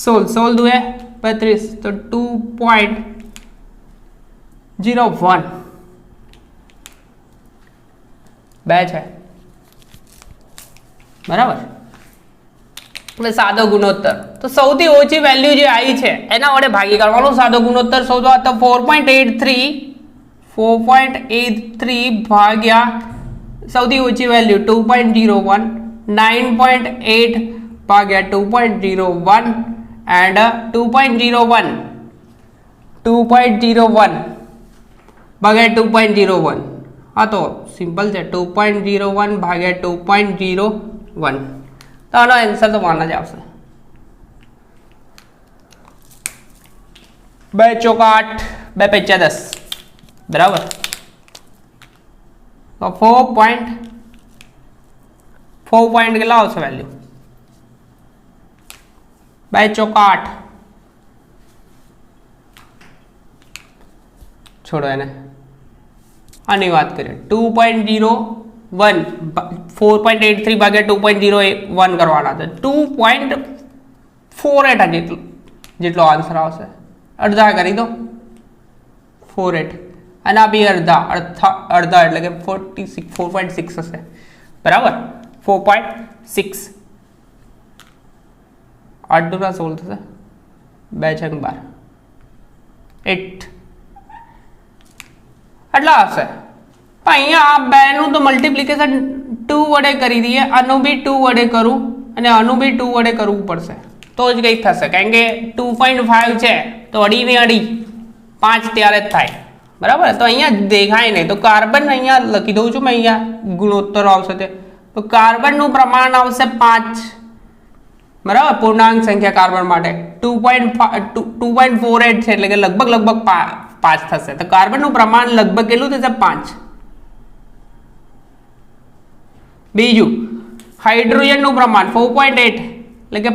16 દુએ 32 તો 2.01 બે છે, બરાબર. એટલે સાદો ગુણોત્તર તો સૌથી ઓછી વેલ્યુ જે આવી છે એના વડે ભાગી કાઢવાનો. સાદો ગુણોત્તર શોધવા તો 4.83 ભાગ્યા સૌથી ઓછી વેલ્યુ 2.01, 9.8 ભાગ્યા 2.01 એન્ડ 2.01 ભાગ્યા 2.01. હા તો સિમ્પલ છે, 2.01 ભાગ્યા 2.01 તો આનો આન્સર તો માના જ આવશે. 2 ચોક 8, 2 × 10 બરાબર. તો 4 કેટલા આવશે વેલ્યુ, 2 ચોક 8, છોડો એને, આની વાત કરીએ 2.01, 4.83 ભાગ્યા 2.01 કરવાના છે 2.48 જેટલો આન્સર આવશે. અડધા કરી દો 48 અને આ બી અડધા એટલે કે 4.6 હશે, બરાબર. 4.6 8 દુના 16 થશે, 2 × 12 8 એટલા હશે. અહીંયા આ બેનું તો મલ્ટીપ્લિકેશન 2 વડે કરી દઈએ, આનું બી 2 વડે કરું અને આનું બી 2 વડે કરવું પડશે તો જ કંઈક થશે. કારણ કે 2.5 છે તો અડીને અડી 5 ત્યારે જ થાય, બરાબર. તો અહીંયા દેખાય નહીં, તો કાર્બન અહીંયા લખી દઉં છું મેં, અહીંયા ગુણોત્તર આવશે તે, તો કાર્બનનું પ્રમાણ આવશે 5, બરાબર. પૂર્ણાંક સંખ્યા કાર્બન માટે 2.48 છે, એટલે કે લગભગ 5 થશે. તો કાર્બનનું પ્રમાણ લગભગ કેટલું થશે? 5. બીજું હાઇડ્રોજનનું પ્રમાણ 4.8, એટલે કે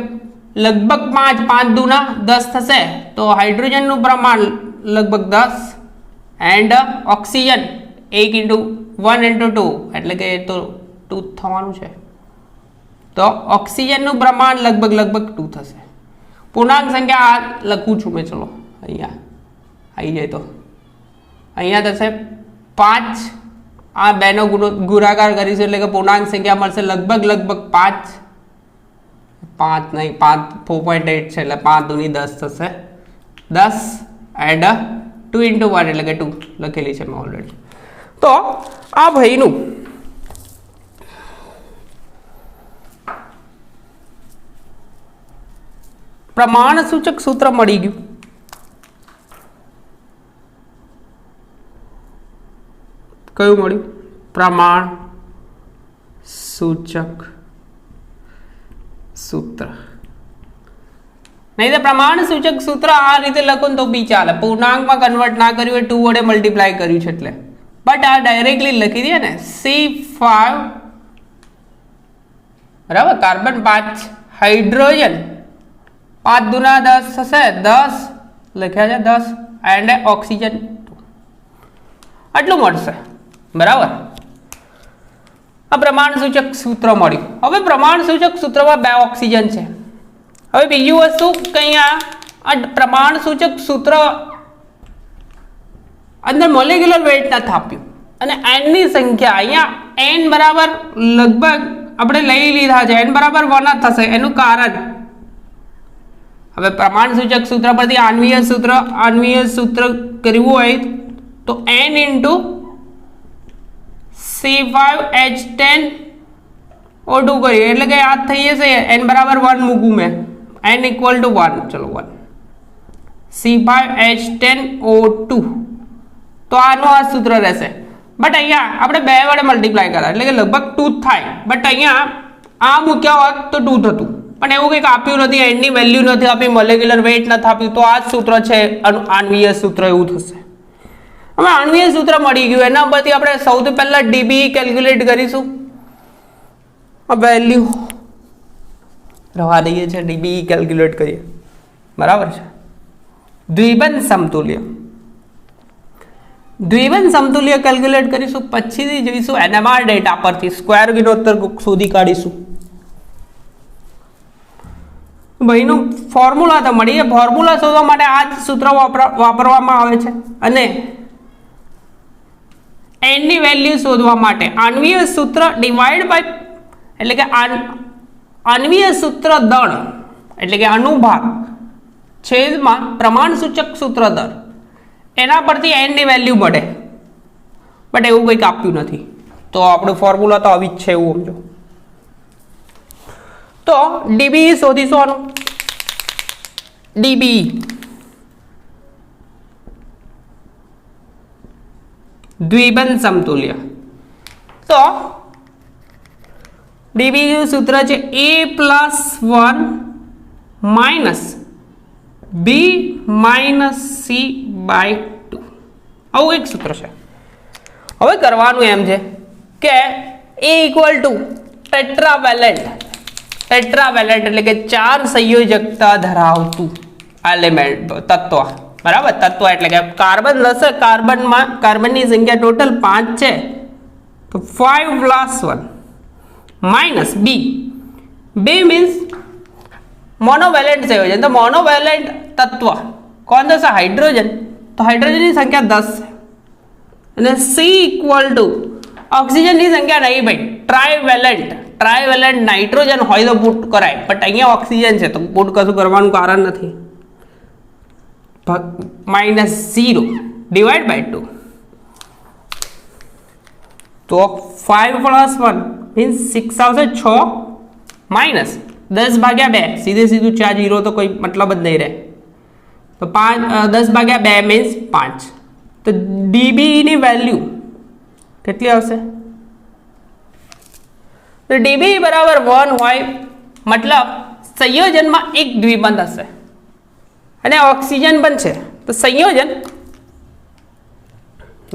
લગભગ 5 દુના 10 થશે, તો હાઇડ્રોજનનું પ્રમાણ લગભગ 10. એન્ડ ઓક્સિજન 1 × 1 × 2, એટલે કે તો 2 થવાનું છે, તો ઓક્સિજનનું પ્રમાણ લગભગ 2 થશે. પૂર્ણાંક સંખ્યા આ લખું છું મેં, ચલો અહીંયા આવી જાય, તો અહીંયા થશે 5, આ બેનો ગુણાકાર કરીશું એટલે કે પૂર્ણાંક સંખ્યા મળશે લગભગ 5 નહીં, 4.8 છે, એટલે 5 દુની 10 થશે, 10 એન્ડ 2 × 1 એટલે કે 2 લખેલી છે મેં ઓલરેડી. તો આ ભાઈનું પ્રમાણ સૂચક સૂત્ર મળી ગયું. કયું મળ્યું? પ્રમાણ સૂચક સૂત્ર. નહીં તો પ્રમાણ સૂચક સૂત્ર આ રીતે લખો ને તો બી ચાલે, પૂર્ણાંકમાં કન્વર્ટ ના કર્યું હોય, 2 વડે મલ્ટીપ્લાય કર્યું છે એટલે. બટ આ ડાયરેક્ટલી લખી દે ને, C5, બરાબર, કાર્બન 5, હાઇડ્રોજન 5 દુના 10 થશે, 10 લખ્યા છે 10, એન્ડ ઓક્સિજન આટલું મળશે, બરાબર. આ પ્રમાણ સૂચક સૂત્ર મળ્યું. હવે પ્રમાણ સૂચક સૂત્રમાં 2 ઓક્સિજન છે. હવે બીજી વસ્તુ કે અહીંયા આ પ્રમાણ સૂચક સૂત્ર અંદર મોલેક્યુલર વેઇટ નથી આપ્યું, અને n ની સંખ્યા અહીંયા n બરાબર લગભગ આપણે લઈ લીધા છે, n બરાબર 1 જ થશે. એનું કારણ, હવે પ્રમાણ સૂચક સૂત્ર પરથી આણ્વીય સૂત્ર કરવું હોય તો n × C5H10O2 કરીએ, એટલે કે આ થઈ જશે n બરાબર 1 મૂકું મેં, n = 1, ચલો 1 C5H10O2, તો આનું આ સૂત્ર રહેશે. બટ અહીંયા આપણે 2 વડે મલ્ટીપ્લાય કર્યા એટલે કે લગભગ 2 થાય, બટ અહીંયા આ મૂક્યા હોત તો 2 થતું, પણ એવું કંઈક આપ્યું નથી, n ની વેલ્યુ નથી આપી, મોલેક્યુલર વેઇટ નથી આપ્યું, તો આ જ સૂત્ર છે આણ્વીય સૂત્ર, એવું થશે. હવે આણ્વીય સૂત્ર મળી ગયું, એના પરથી આપણે સૌથી પહેલા DBE કેલ્ક્યુલેટ કરીશું. વેલ્યુ રવા દઈએ છે, DBE કેલ્ક્યુલેટ કરીએ, બરાબર છે. દ્વિબંધ સમતુલ્ય કેલ્ક્યુલેટ કરીશું, પછીથી જોઈશું NMR ડેટા પરથી સ્ક્વેર ગુણોત્તર શોધી કાઢીશું. ભાઈનું ફોર્મ્યુલા તો મળી ગયા, ફોર્મ્યુલા શોધવા માટે આ જ સૂત્ર વાપરવામાં આવે છે, અને n ની વેલ્યુ શોધવા માટે આણ્વીય સૂત્ર ડિવાઇડ બાય, એટલે કે આણ્વીય સૂત્ર દળ, એટલે કે અનુભાગ છેદમાં પ્રમાણ સૂચક સૂત્ર દર, એના પરથી n ની વેલ્યુ મળે. બટ એવું કંઈક આપ્યું નથી, તો આપણું ફોર્મ્યુલા તો આવી જ છે એવું સમજો. તો DBE શોધીશું, આનું DBE દ્વિબંધ સમતુલ્ય. તો DBE સૂત્ર છે A+1 - B - C/2, આવું એક સૂત્ર છે. હવે કરવાનું એમ છે કે A = ટેટ્રાવેલેન્ટ, એટલે કે 4 સંયોજકતા ધરાવતું એલિમેન્ટ, તત્વ, બરાબર. તત્વ એટલે કે કાર્બન હશે, કાર્બનની સંખ્યા ટોટલ 5 છે, તો 5+1 - B મીન્સ મોનોવેલેન્ટ સંયોજન. તો મોનોવેલેન્ટ તત્વ કોણ થશે? હાઇડ્રોજન. તો હાઇડ્રોજનની સંખ્યા 10 છે, અને C = ઓક્સિજનની સંખ્યા નહીં ભાઈ, ટ્રાયવેલેન્ટ નાઇટ્રોજન હોય તો પુટ કરાય, બટ અહીંયા ઓક્સિજન છે તો પુટ કશું કરવાનું કારણ નથી. -0 / 2, તો 5+1 મીન્સ 6 આવશે, 6 -10/2, સીધું 4 0 તો કોઈ મતલબ જ નહીં રહે, તો 10/2 મીન્સ 5, તો ડીબી ની વેલ્યુ કેટલી આવશે? તો ડીબી બરાબર 1 હોય મતલબ સંયોજનમાં એક દ્વિબંધ હશે અને ઓક્સિજન પણ છે, તો સંયોજન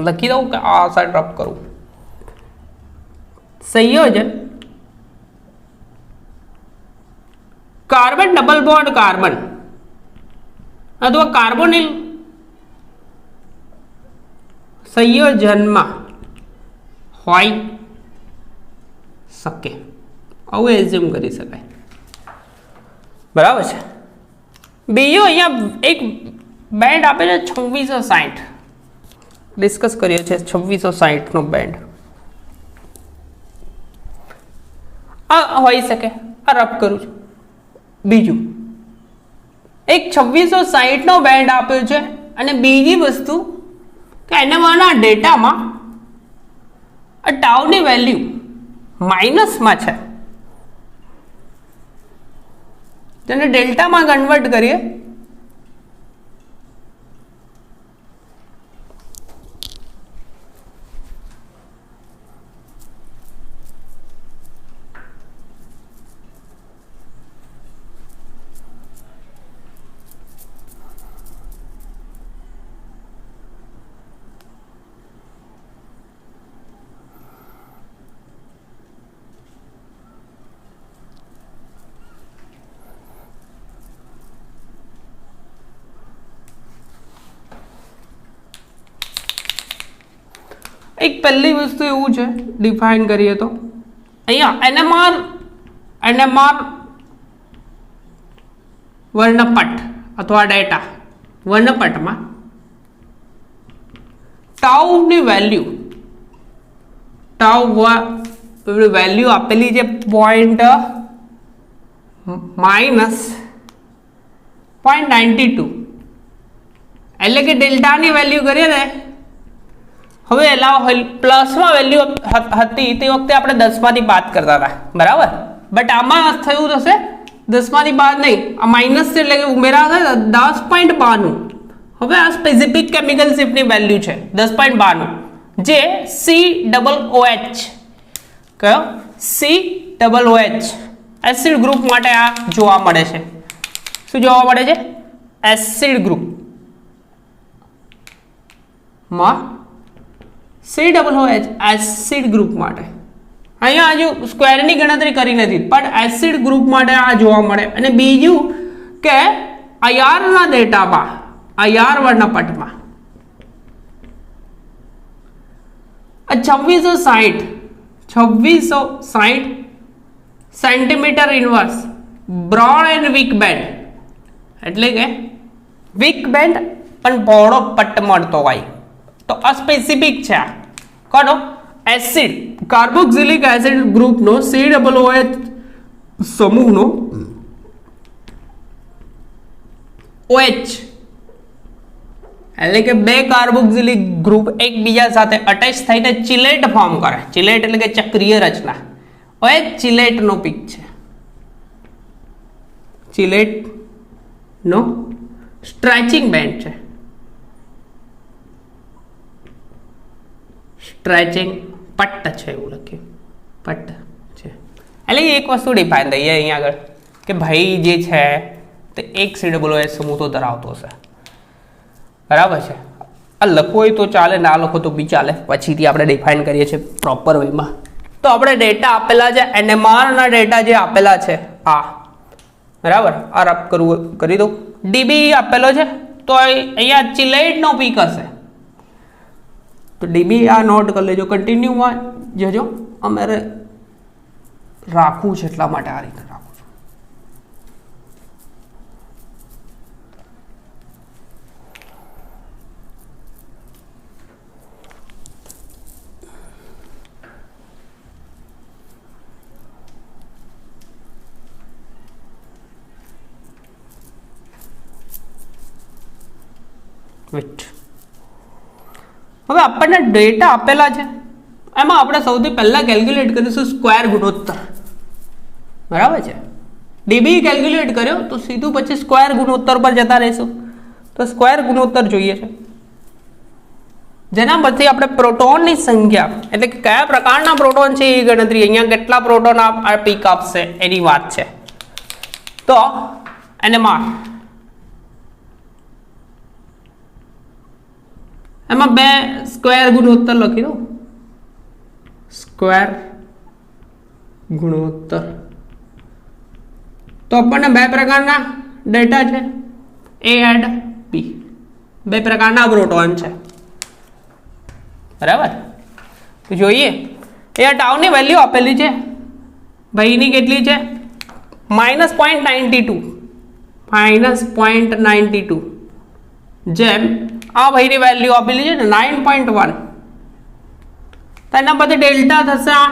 લખી દઉં કે આ સાઈડ રફ કરું, સંયોજન કાર્બન ડબલ બોન્ડ કાર્બન અથવા કાર્બોનિલ સંયોજનમાં હોય શકે, આવું એઝ્યુમ કરી શકાય. બરાબર છે. બીજો અહીંયા એક બેન્ડ આપે છે 2660, ડિસ્કસ કરીએ છીએ 2660 નો બેન્ડ. આ હોઈ શકે, આ રફ કરું છું. બીજું એક 2660 નો બેન્ડ આપ્યો છે અને બીજી વસ્તુ કે એનામાંના ડેટામાં આ ટાઉની વેલ્યુ માઇનસમાં છે, તેને ડેલ્ટામાં કન્વર્ટ કરીએ એક પહેલી વસ્તુ એવું છે ડિફાઇન કરીએ તો અહીંયા એનએમઆર વર્ણપટ અથવા ડેટા વર્ણપટમાં ટાઉની વેલ્યુ આપેલી છે -0.92, એટલે કે ડેલ્ટાની વેલ્યુ કરીએ ને, હવે પ્લસમાં વેલ્યુ હતી તે વખતે આપણે 10 માંથી બાદ કરતા હતા, બરાબર. બટ આમાં થયું થશે 10 માંથી બાદ નહીં, આ માઇનસ છે એટલે કે ઉમેરા થશે 10.92. હવે આ સ્પેસિફિક કેમિકલ શિફ્ટની વેલ્યુ છે 10.92, જે COOH કયો COOH એસિડ ગ્રુપ માટે આ જોવા મળે છે. શું જોવા મળે છે? એસિડ ગ્રુપ માં COOH એસિડ ગ્રુપ માટે. અહીંયા હજુ સ્ક્વેરની ગણતરી કરી નથી, પણ એસિડ ગ્રુપ માટે આ જોવા મળે. અને બીજું કે IR ડેટામાં, IR વર્ણપટમાં 2660 centimetre inverse broad and weak band, એટલે કે વીક બેન્ડ પણ પહોળો પટ્ટ મળતો હોય, તો આ સ્પેસિફિક છે. આ કોનો? એસિડ કાર્બોક્સિલિક એસિડ ગ્રુપનો COOH સમૂહનો OH, એટલે કે બે કાર્બોક્સિલિક ગ્રુપ એકબીજા સાથે અટેચ થઈને ચિલેટ ફોર્મ કરે. ચિલેટ એટલે કે ચક્રીય રચના. OH ચિલેટનો પીક છે, ચિલેટનો સ્ટ્રેચિંગ બેન્ડ છે, સ્ટ્રેચિંગ પટ્ટ છે, એવું લખ્યું પટ્ટ છે. એટલે એક વસ્તુ ડિફાઇન થઈએ અહીંયા આગળ કે ભાઈ જે છે તે એક COOH સમૂહ તો ધરાવતો હશે, બરાબર છે. આ લખવું હોય તો ચાલે, ના લખો તો બી ચાલે, પછીથી આપણે ડિફાઇન કરીએ છીએ પ્રોપર વેમાં. તો આપણે ડેટા આપેલા છે, NMRના ડેટા જે આપેલા છે આ, બરાબર. આ રફ કરી દઉં. ડીબી આપેલો છે, તો અહીંયા ચિલેટનો પીક હશે, તો ડીબી આ નોટ કરી લેજો. કન્ટિન્યુમાં જજો, અમારે રાખવું છે એટલા માટે આ રીતે રાખું છું. વેટ, હવે આપણને ડેટા આપેલા છે, એમાં આપણે સૌથી પહેલા કેલ્ક્યુલેટ કરીશું સ્ક્વેર ગુણોત્તર, બરાબર છે. ડીબી કેલ્ક્યુલેટ કર્યો તો સીધું પછી સ્ક્વેર ગુણોત્તર પર જતા રહીશું. તો સ્ક્વેર ગુણોત્તર જોઈએ છે. જેના પરથી આપણે પ્રોટોનની સંખ્યા એટલે કે કયા પ્રકારના પ્રોટોન છે એ ગણતરી, અહીંયા કેટલા પ્રોટોન આ પીક આપશે એની વાત છે. તો NMR એમાં 2 સ્ક્વેર ગુણોત્તર લખી દો, સ્ક્વેર ગુણોત્તર. તો આપણને 2 પ્રકારના ડેટા છે, A એન્ડ B, 2 પ્રકારના પ્રોટોન છે, બરાબર. તો જોઈએ અહીંયા ટાઉની વેલ્યુ આપેલી છે ભાઈની કેટલી છે -0.92, -0.92, જેમ આ ભાઈની વેલ્યુ આપેલી છે ને 9.1, તો એના પછી ડેલ્ટા થશે આ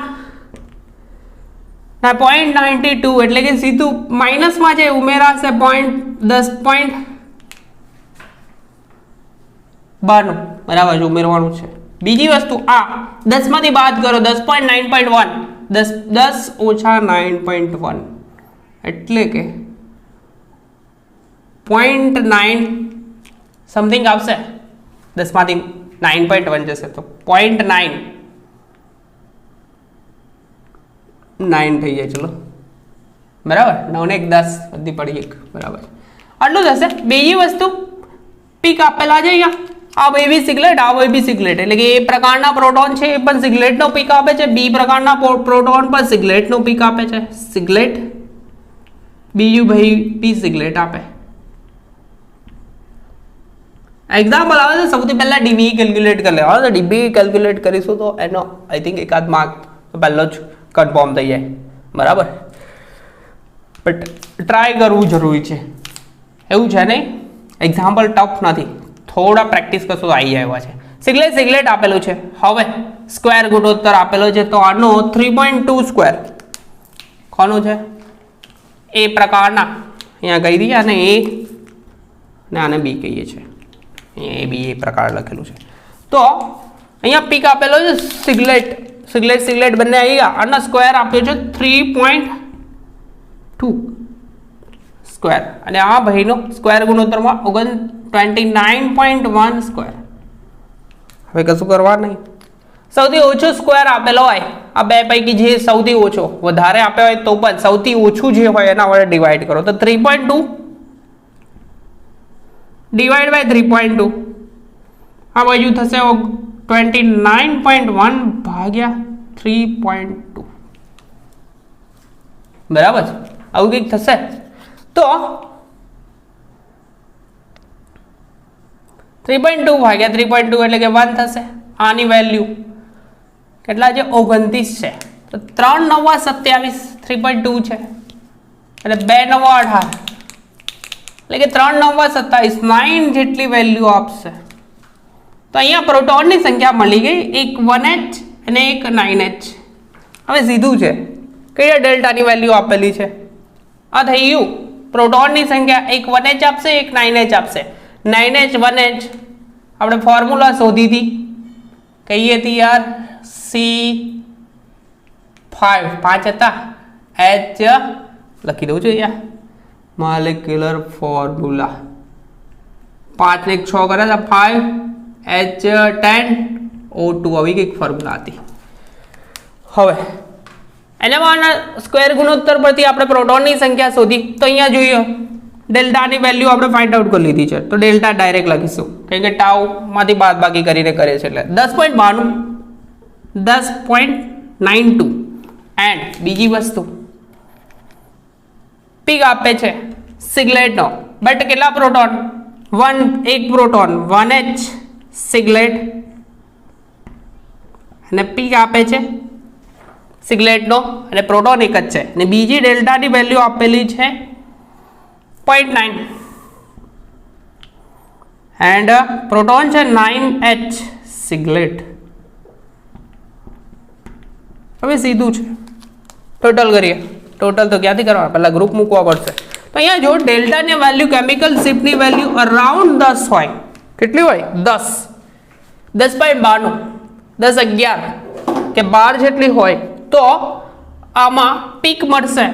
0.92 એટલે કે સીધું માઇનસમાં જે ઉમેરાશે 10.92, બરાબર છે, ઉમેરવાનું છે. બીજી વસ્તુ આ 10 માંથી બાદ કરો, 10.9.1, 10 ઓછા 9.1 એટલે કે 0.9 સમથિંગ આવશે. 10 માંથી 9.1 જશે તો 0.9 થઈ જાય. ચલો બરાબર, 9 ને 1 10 બધી પડી 1, બરાબર આટલું થશે. બીજી વસ્તુ પીક આપેલા છે અહીંયા, આ બેબી સિગલેટ, આ બેબી સિગલેટ, એટલે કે એ પ્રકારના પ્રોટોન છે એ પણ સિગલેટનો પીક આપે છે, બી પ્રકારના પ્રોટોન પણ સિગલેટનો પીક આપે છે, સિગલેટ, બીજું ભાઈ પી સિગલેટ આપે. એક્ઝામ્પલ આવે છે, સૌથી પહેલા ડીબી કેલ્ક્યુલેટ કરી લેવા. તો ડીબી કેલ્ક્યુલેટ કરીશું તો એનો આઈ થિંક એકાદ માર્ક તો પહેલો જ કન્ફર્મ થઈ જાય, બરાબર. બટ ટ્રાય કરવું જરૂરી છે, એવું છે નહીં, એક્ઝામ્પલ ટફ નથી, થોડા પ્રેક્ટિસ કરશો તો આવી જાય છે. સિગલેટ સિગલેટ આપેલું છે. હવે સ્ક્વેર ગુણોત્તર આપેલો છે, તો આનો 3.2 સ્ક્વેર કોનું છે? એ પ્રકારના, અહીંયા કહી દઈએ અને એ ને આને બી કહીએ છીએ, એ બી એ પ્રકાર લખેલું છે. તો અહીંયા પીક આપેલો છે સિગલેટ, સિગલેટ સિગલેટ બંને આવી ગયા, આનો સ્ક્વેર આપ્યો છે 3.2 સ્ક્વેર, અને આ ભાઈનો સ્ક્વેર ગુણોત્તરમાં 29.1 સ્ક્વેર. હવે કશું કરવા નહીં, સૌથી ઓછો સ્ક્વેર આપેલો હોય આ બે પૈકી, જે સૌથી ઓછો, વધારે આપ્યો હોય તો પણ સૌથી ઓછું જે હોય એના વડે ડિવાઈડ કરો. તો 3.2 ડિવાઈડ બાય 3.2, આ બાજુ થશે 29.1 ભાગ્યા 3.2, બરાબર છે, આવું કંઈક થશે. તો 3.2 ભાગ્યા 3.2 એટલે કે 1 થશે. આની વેલ્યુ કેટલા છે? 29 છે. તો 3 × 9 = 27, 3.2 છે, એટલે 2 × 9 = 18, એટલે કે 3 × 9 = 27, 9 જેટલી વેલ્યુ આપશે. તો અહીંયા પ્રોટોનની સંખ્યા મળી ગઈ, એક 1H અને એક 9H. હવે સીધું છે, કયા ડેલ્ટાની વેલ્યુ આપેલી છે? આ થઈ ગયું પ્રોટોનની સંખ્યા, એક 1H આપશે, એક 9H આપશે. 9H 1H આપણે ફોર્મ્યુલા શોધી હતી, કહીએ હતી યાર, C5 હતા, H લખી દઉં છું અહીંયા, મોલેક્યુલર ફોર્મ્યુલા 5 ને 1 6 કર્યા હતા, 5H10O2 આવી કંઈક ફોર્મ્યુલા હતી. હવે એના સ્ક્વેર ગુણોત્તર પરથી આપણે પ્રોટોનની સંખ્યા શોધી. તો અહીંયા જોઈએ ડેલ્ટાની વેલ્યુ આપણે ફાઇન્ડ આઉટ કરી લીધી છે, તો ડેલ્ટા ડાયરેક્ટ લખીશું, કારણ કે ટાઉ માંથી બાદબાકી કરીને કરે છે, એટલે 10.92, 10.92. એન્ડ બીજી વસ્તુ પીક આપે છે સિગલેટનો, બટ કેટલા પ્રોટોન? એક પ્રોટોન 1H સિગલેટ, અને પીક આપે છે સિગલેટનો, અને પ્રોટોન એક જ છે, અને બીજી ડેલ્ટાની વેલ્યુ આપેલી છે 0.9, એન્ડ પ્રોટોન છે 9H સિગલેટ. હવે સીધું છે, ટોટલ કરીએ. ટોટલ તો ક્યાંથી કરવાનું, પહેલા ગ્રુપ મૂકવા પડશે. તો અહીંયા જો ડેલ્ટાની વેલ્યુ, કેમિકલ શિફ્ટની વેલ્યુ અરાઉન્ડ 10 હોય, કેટલી હોય? 10, 10.92, 10 11 કે 12 જેટલી હોય, તો આમાં પીક મળશે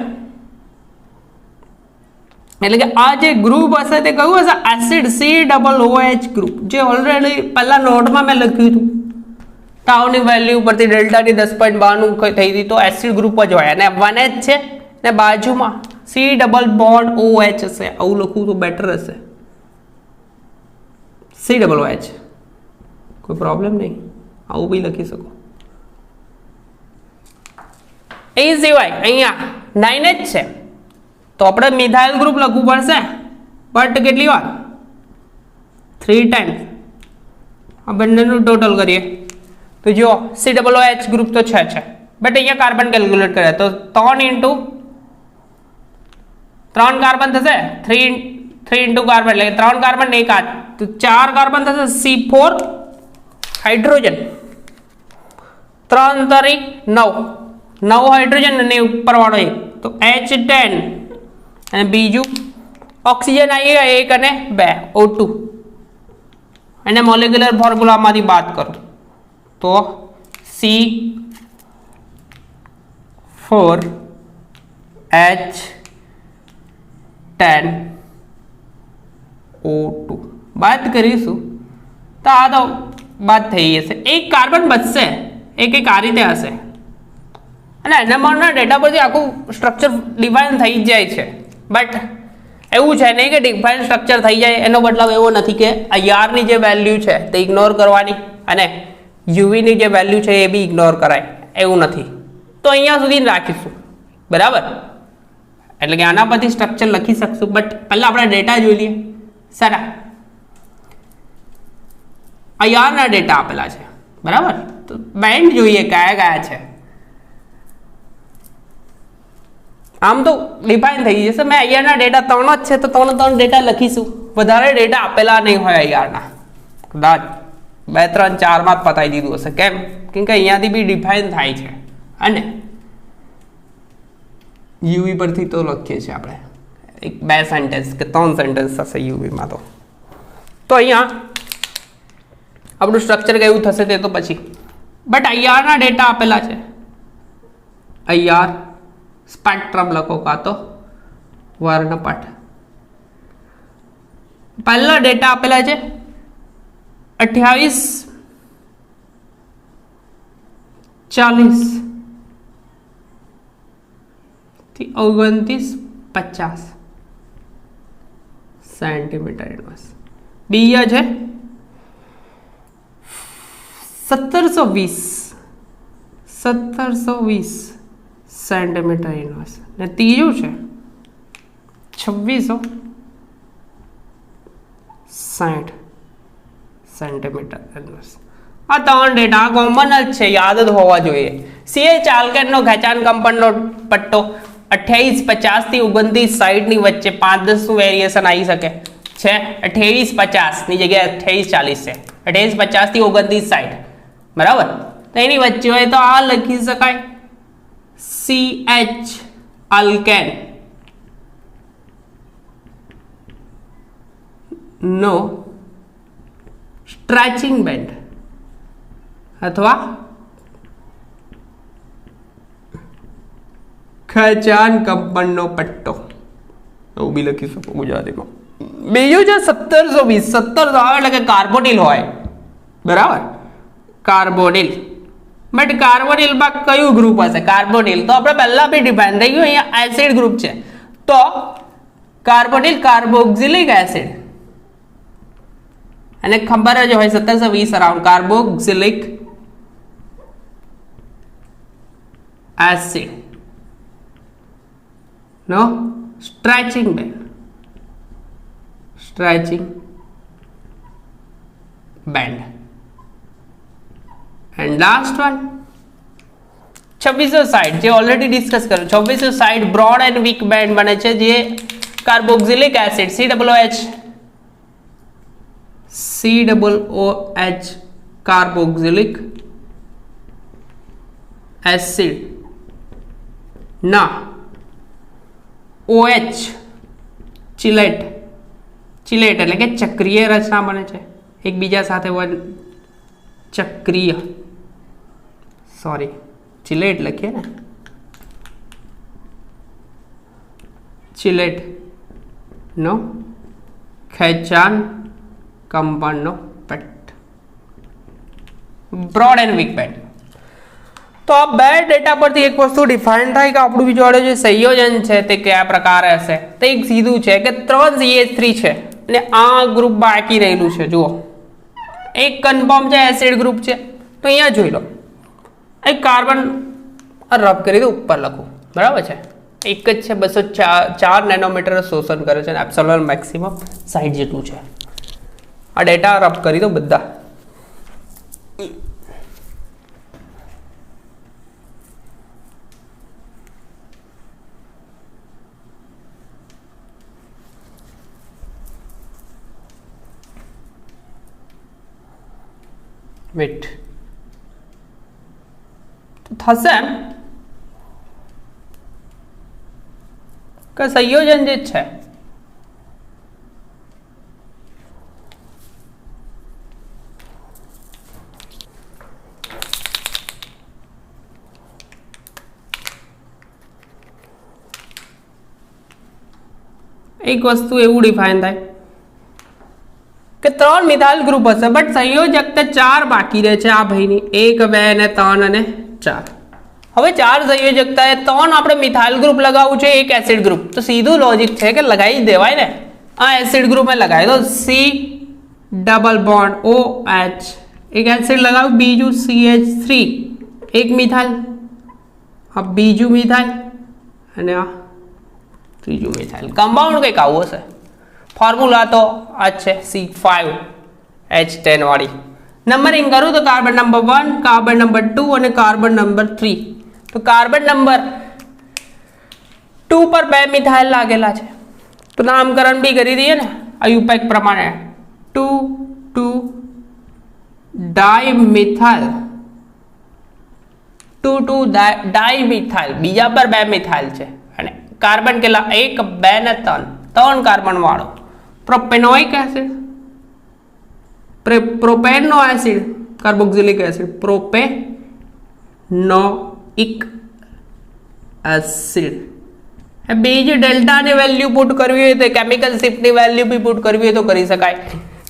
એટલે કે આ જે ગ્રુપ હશે તે કયું હશે? એસિડ COOH ગ્રુપ, જે ઓલરેડી પહેલા નોટમાં મેં લખ્યું હતું. ટાઉની વેલ્યુ પરથી ડેલ્ટાની 10.92 થઈ હતી, તો એસિડ ગ્રુપ જ હોય. અને 1H છે ને બાજુમાં C ડબલ બોન્ડ OH હશે. આવું લખવું તો બેટર હશે. C ડબલ OH, કોઈ પ્રોબ્લેમ નહીં, આવું બી લખી શકો. એ સિવાય અહીંયા 9H છે તો આપણે મિથાઇલ ગ્રુપ લખવું પડશે, બટ કેટલી વાર? 3 ટાઈમ્સ. આ બંનેનું ટોટલ કરીએ તો જો COOH ગ્રુપ તો છે, બટ અહીંયા કાર્બન કેલ્ક્યુલેટ કરે તો 3 ઇન્ટુ 3 કાર્બન થશે, 3 ઇન્ટુ કાર્બન એટલે 3 કાર્બન ને 1 આ તો 4 કાર્બન થશે. C4 હાઇડ્રોજન, 3 તરી 9 હાઇડ્રોજન અને ઉપર વાળો 1 તો H10 અને બીજું ઓક્સિજન આવી ગયા 1 અને 2 O2. અને મોલેક્યુલર ફોર્મ્યુલામાંથી બાદ કરો તો C4H10O2 બાદ કરીશું તો આ તો બાદ થઈ જશે. એક કાર્બન બચશે, એક આ રીતે હશે. અને એનામાંના ડેટા પરથી આખું સ્ટ્રક્ચર ડિફાઇન થઈ જાય છે. બટ એવું છે નહીં કે ડિફાઇન સ્ટ્રક્ચર થઈ જાય એનો મતલબ એવો નથી કે IRની જે વેલ્યુ છે તે ઇગ્નોર કરવાની અને યુવીની જે વેલ્યુ છે એ બી ઇગ્નોર કરાય, એવું નથી. તો અહીંયા સુધી રાખીશું, બરાબર? એટલે કે આના પરથી સ્ટ્રક્ચર લખી શકશું, બટ પહેલાં આપણે ડેટા જોઈ લઈએ. સારા IRના ડેટા આપેલા છે, બરાબર? તો બેન્ડ જોઈએ કયા કયા છે. આમ તો ડિફાઇન થઈ જશે. મેં IRના ડેટા 3 જ છે તો 3 ડેટા લખીશું. વધારે ડેટા આપેલા નહીં હોય IRના, કદાચ 2, 3, 4 માં જ પતાવી દીધું હશે. કેમ કે અહીંયાથી બી ડિફાઇન થાય છે. અને યુવી પરથી તો લખીએ છીએ આપણે 2 સેન્ટેન્સ કે 3 સેન્ટેન્સ હશે યુવીમાં. તો અહીંયા આપણું સ્ટ્રક્ચર કેવું થશે તે તો પછી. બટ IRના ડેટા આપેલા છે. IR સ્પેક્ટ્રમ લખો કાં તો વર્ણપટ. પહેલા ડેટા આપેલા છે 2840 થી 2950 સેન્ટીમીટર ઇનવર્સ. બીજા છે 1720 સેન્ટીમીટર ઇનવર્સ. ને ત્રીજું છે 2660 સેન્ટીમીટર ઇનવર્સ. આ 3 ડેટા કોમન જ છે, યાદ જ હોવા જોઈએ. CH આલ્કેનનો ખેંચાણ કંપનનો પટ્ટો 2850 થી 2960 ની વચ્ચે 5-10 નું વેરિએશન આવી શકે છે. 2850 ની જગ્યાએ 2840 છે. 2850 થી 2960, બરાબર? તો એની વચ્ચે હોય તો આ લખી શકાય CH આલ્કેન નો સ્ટ્રેચિંગ બેન્ડ અથવા ખેંચાણ કંપનનો પટ્ટો, એવું બી લખી શકો ગુજરાતીમાં. બીજું છે 1720 આવે એટલે કે કાર્બોનિલ હોય, બરાબર? કાર્બોનિલ. બટ કાર્બોનિલમાં કયું ગ્રુપ હશે? કાર્બોનિલ તો આપણે પહેલા બી ડિફાઇન થઈ ગયું. અહીંયા એસિડ ગ્રુપ છે તો કાર્બોનિલ કાર્બોક્સિલિક એસિડ. અને ખબર જ હોય 1720 અરાઉન્ડ કાર્બોક્સિલિક એસિડ નો stretching band. And last one 2660, જે ઓલરેડી ડિસ્કસ કર્યું. 2660 બ્રોડ એન્ડ વીક બેન્ડ બને છે, જે carboxylic acid COOH carboxylic acid ના OH ચિલેટ એટલે કે ચક્રીય રચના બને છે એકબીજા સાથે. ચક્રીય, સોરી ચિલેટ લખીએ ને, ચિલેટ નો ખેંચાણ કંપાઉન્ડનો પેટ, બ્રોડ એન્ડ વીક બેન્ડ. તો આ બે ડેટા પરથી એક વસ્તુ ડિફાઇન થાય કે આપણું જોડે જે સંયોજન છે તે કયા પ્રકારે હશે. તો એક સીધું છે કે 3 CH3 છે અને આ ગ્રુપ બાકી રહેલું છે. જુઓ, એક કન્ફર્મ છે એસિડ ગ્રુપ છે. તો અહીંયા જોઈ લો, એક કાર્બન રબ કરી દો, ઉપર લખું, બરાબર છે. એક જ છે, 204 નેનોમીટર શોષણ કરે છે અને એબ્સોલ્યુટ મેક્સિમમ 60 જેટલું છે. આ ડેટા રબ કરી દો બધા. વેટ તો થશે એમ કે સંયોજન જે છે એક વસ્તુ એવું ડિફાઇન થાય કે 3 મિથાઇલ ગ્રુપ હશે, બટ સંયોજકતા 4 બાકી રહે છે. આ ભાઈની 1 2 અને 3 અને 4. હવે 4 સંયોજકતા એ 3 આપણે મિથાઇલ ગ્રુપ લગાવવું છે, એક એસિડ ગ્રુપ. તો સીધું લોજિક છે કે લગાવી દેવાય ને. આ એસિડ ગ્રુપ મેં લગાવી દો, C ડબલ બોન્ડ OH, એક એસિડ લગાવ્યું, બીજું CH3, એક મિથાઇલ, આ બીજું મિથાઇલ અને આ ત્રીજું મિથાઇલ. કમ્પાઉન્ડ કંઈક આવું હશે. ફોર્મ્યુલા તો આ છે C5H10 વાળી. નંબરિંગ કરું તો કાર્બન નંબર 1, કાર્બન નંબર 2 અને કાર્બન નંબર 3. તો કાર્બન નંબર 2 પર 2 મિથાઇલ લાગેલા છે, તો નામકરણ બી કરી દઈએ ને આયુપેક પ્રમાણે. 2 ડાયમિથાઇલ, 2 ડાયમિથાઇલ, બીજા પર 2 મિથાઇલ છે અને કાર્બન કેટલા 1 2 ને 3 કાર્બન વાળો. પ્રોપેનોઇક એસિડ, પ્રોપેનનો acid, carboxylic acid, propanoic acid. બીજી ડેલ્ટાની વેલ્યુ પુટ કરવી હોય તો કેમિકલ શિફ્ટની વેલ્યુ બી પુટ કરવી હોય તો કરી શકાય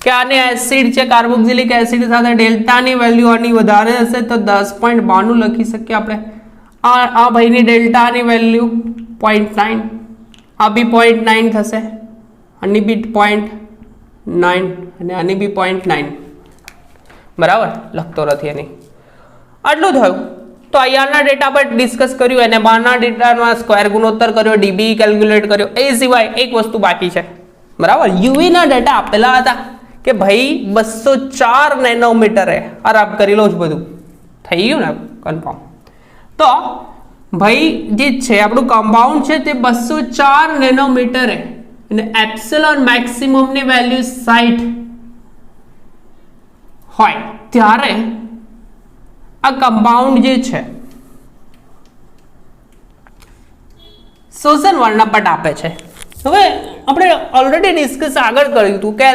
કે આને એસિડ છે કાર્બોક્સિલિક એસિડ સાથે ડેલ્ટાની વેલ્યુ આની વધારે હશે તો 10.92 લખી શકીએ આપણે. આ ભાઈની ડેલ્ટાની વેલ્યુ 0.9, આ બી 0.9 થશે, આની બી 0.9 અને આની બી 0.9. બરાબર, લખતો નથી એની. આટલું થયું. તો અહીંયાના ડેટા પર ડિસ્કસ કર્યું અને બહારના ડેટામાં સ્ક્વેર ગુણોત્તર કર્યો, ડીબી કેલ્ક્યુલેટ કર્યો. એ સિવાય એક વસ્તુ બાકી છે. બરાબર, યુવીના ડેટા આપેલા હતા કે ભાઈ 204 નેનોમીટરે. આરામ કરી લો જ, બધું થઈ ગયું ને કન્ફર્મ. તો ભાઈ જે છે આપણું કમ્પાઉન્ડ છે તે 204 નેનોમીટરે અને એપ્સિલોન મેક્સિમમની વેલ્યુ 60 હોય ત્યારે આ કમ્પાઉન્ડ જે છે શોષણ વર્ણપટ આપે છે. હવે આપણે ઓલરેડી ડિસ્કસ આગળ કર્યું હતું કે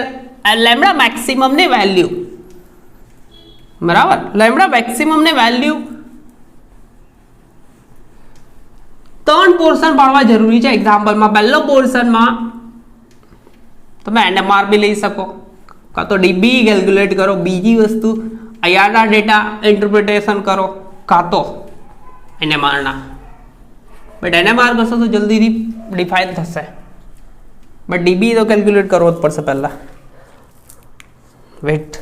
લેમ્ડા મેક્સિમમની વેલ્યુ, બરાબર, લેમ્ડા મેક્સિમમની વેલ્યુ 3 પોર્શન પાડવા જરૂરી છે. એક્ઝામ્પલમાં પહેલો પોર્શનમાં તમે NMR બી લઈ શકો, કાં તો ડીબી કેલ્ક્યુલેટ કરો, બીજી વસ્તુ અહીંયાના ડેટા ઇન્ટરપ્રિટેશન કરો, કાં તો NMRના. બટ NMR કરશો તો જલ્દીથી ડિફાઇન થશે, બટ ડીબી તો કેલ્ક્યુલેટ કરવો જ પડશે પહેલા. Wait,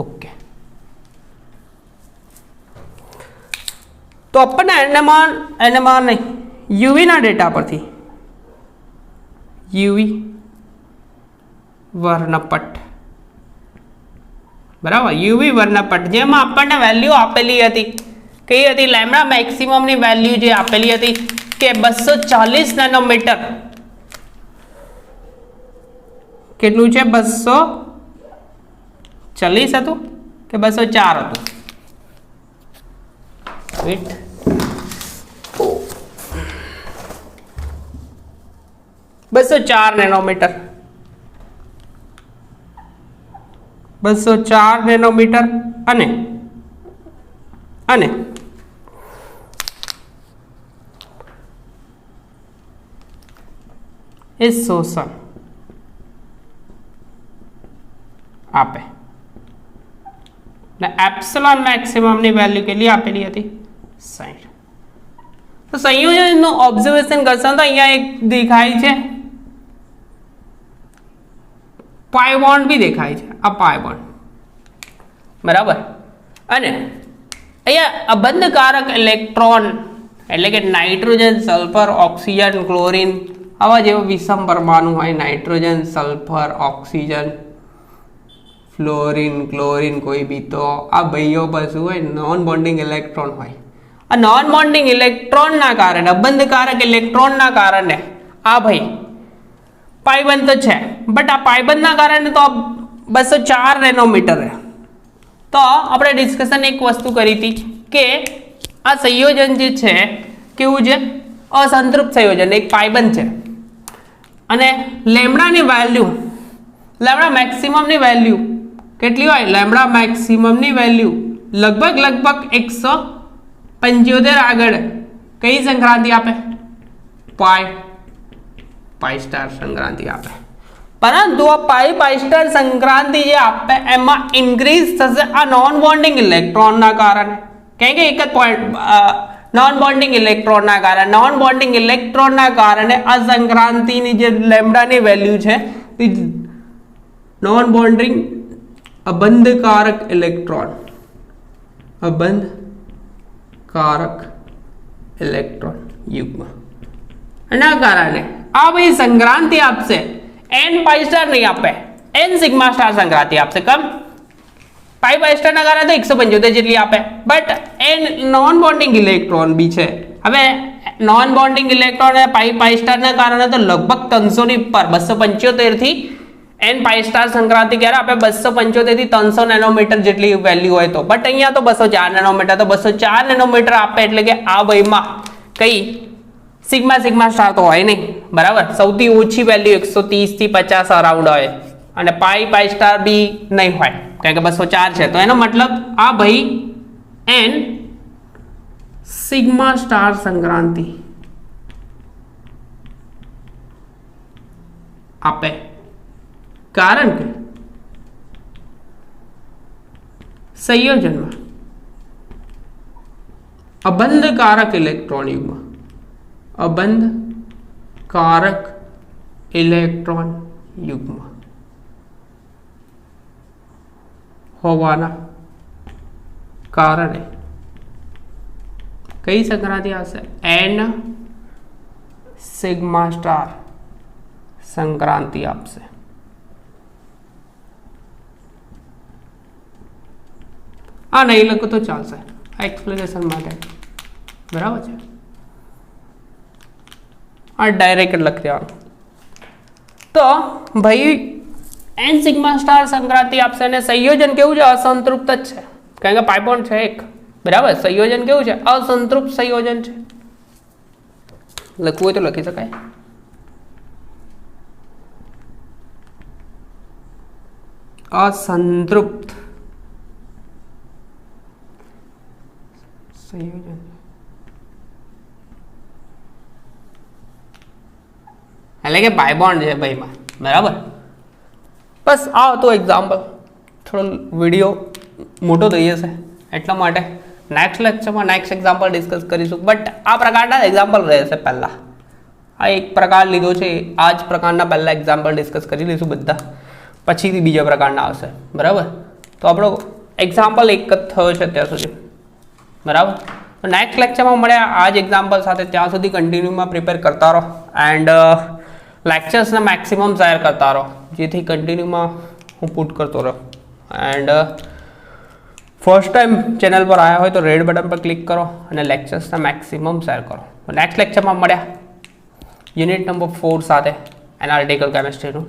okay. તો આપણને NMR નહીં, યુવીના ડેટા પરથી યુવી વર્ણપટ, બરાબર, યુવી વર્ણપટ જેમાં આપણને વેલ્યુ આપેલી હતી, કઈ હતી? લેમ્ડા મેક્સિમમની વેલ્યુ જે આપેલી હતી કે 240 નેનોમીટર. કેટલું છે? 240 હતું કે 204 હતું? વેટ, 204 નેનોમીટર, 204 નેનોમીટર અને એ શોષણ આપે ને એપ્સિલોન મેક્સિમમની વેલ્યુ કેટલી આપેલી હતી 60. તો સંયોજનનું ઓબ્ઝર્વેશન કરશો તો અહીંયા એક દેખાય છે પાઈ બોન્ડ બી દેખાય છે, આ પાઈ બોન્ડ બરાબર. અને અહીંયા અબંધકારક ઇલેક્ટ્રોન એટલે કે નાઇટ્રોજન, સલ્ફર, ઓક્સિજન, ક્લોરીન આવા જેવા વિષમ પરમાણુ હોય, nitrogen, sulphur, oxygen, fluorine, chlorine કોઈ બી, તો આ ભાઈઓ પાછું હોય નોન બોન્ડિંગ ઇલેક્ટ્રોન હોય. આ નોન બોન્ડિંગ ઇલેક્ટ્રોનના કારણે, અબંધકારક ઇલેક્ટ્રોનના કારણે આ ભાઈ પાયબંધ તો છે, બટ આ પાયબંધના કારણે તો 204 નેનોમીટર. તો આપણે ડિસ્કશન એક વસ્તુ કરી હતી કે આ સંયોજન જે છે કેવું છે, અસંતૃપ્ત સંયોજન, એક પાયબંધ છે અને લેમ્ડાની વેલ્યુ, લેમ્ડા મેક્સિમમની વેલ્યુ કેટલી હોય, લેમ્ડા મેક્સિમમની વેલ્યુ લગભગ 175 આગળ કઈ સંક્રાંતિ આપે, પાઈ સ્ટાર સંક્રાંતિ આપે. પરંતુ આ પાઈ સ્ટાર સંક્રાંતિ જે આપે એમાં ઇન્ક્રીઝ થશે આ નોન બોન્ડિંગ ઇલેક્ટ્રોનના કારણે. કેમ કે એક જ પોઈન્ટ નોન બોન્ડિંગ ઇલેક્ટ્રોનના કારણે આ સંક્રાંતિની જે લેમ્ડાની વેલ્યુ છે નોન બોન્ડિંગ અબંધકારક ઇલેક્ટ્રોન યુગ્મ એના કારણે આ ભાઈ સંક્રાંતિ આપશે n પાઈ સ્ટાર નહીં આપે, n સિગ્મા સ્ટાર સંક્રાંતિ આપશે. કમ પાઈ સ્ટાર ના કારણે તો 175 જેટલી આપે, but n non bonding electron બી છે. હવે non bonding electron pi star ના કારણે તો લગભગ 300 ની ઉપર 275 થી n પાઈ સ્ટાર સંક્રાંતિ ક્યારે આપે, 275 થી 300 નેનોમીટર જેટલી વેલ્યુ હોય તો. બટ અહીંયા તો 204 નેનોમીટર, તો 204 નેનોમીટર આપે એટલે કે આ ભાઈમાં કઈ સિગ્મા સ્ટાર તો હોય નહીં, બરાબર. સૌથી ઓછી વેલ્યુ 130 થી 50 અરાઉન્ડ હોય અને પાઈ સ્ટાર બી નહીં હોય કારણ કે 204 છે. તો એનો મતલબ આ ભાઈ n સિગ્મા સ્ટાર સંક્રાંતિ આપે, કારણ કે સંયોજનમાં અબંધકારક ઇલેક્ટ્રોન યુગ્મ હોવાના કારણે કઈ સંક્રાંતિ આવશે, n સિગ્મા સ્ટાર સંક્રાંતિ આપશે. આ નહીં લખો તો ચાલશે, આ એક્સપ્લેનેશન માટે, બરાબર છે. આ ડાયરેક્ટ લખી દેવાનું. તો ભાઈ n સિગ્મા સ્ટાર સંક્રાંતિ આપશે અને સંયોજન કેવું છે, અસંતૃપ્ત જ છે કારણ કે પાઈ બોન્ડ છે એક, બરાબર. સંયોજન કેવું છે, અસંતૃપ્ત સંયોજન છે. લખવું હોય તો લખી શકાય. અસંતૃપ્ત સંયોજન એટલે કે પાઈ બોન્ડ છે ભાઈમાં, બરાબર. બસ આ હતું એક્ઝામ્પલ. થોડો વિડીયો મોટો થઈ જશે એટલા માટે નેક્સ્ટ લેક્ચરમાં નેક્સ્ટ એક્ઝામ્પલ ડિસ્કસ કરીશું. બટ આ પ્રકારના એક્ઝામ્પલ રહેશે. પહેલાં આ એક પ્રકાર લીધો છે, આ જ પ્રકારના પહેલાં એક્ઝામ્પલ ડિસ્કસ કરી લઈશું બધા, પછીથી બીજા પ્રકારના આવશે, બરાબર. તો આપણો એક્ઝામ્પલ એક જ થયો છે અત્યાર સુધી, બરાબર. તો નેક્સ્ટ લેક્ચરમાં મળ્યા આ જ એક્ઝામ્પલ સાથે. ત્યાં સુધી કન્ટિન્યુમાં પ્રિપેર કરતા રહો એન્ડ લેક્ચર્સને મેક્સિમમ શેર કરતા રહો જેથી કન્ટિન્યુમાં હું પુટ કરતો રહું. એન્ડ ફર્સ્ટ ટાઈમ ચેનલ પર આવ્યા હોય તો રેડ બટન પર ક્લિક કરો અને લેક્ચર્સને મેક્સિમમ શેર કરો. નેક્સ્ટ લેક્ચરમાં મળ્યા યુનિટ નંબર 4 સાથે એનાલિટિકલ કેમિસ્ટ્રીનું.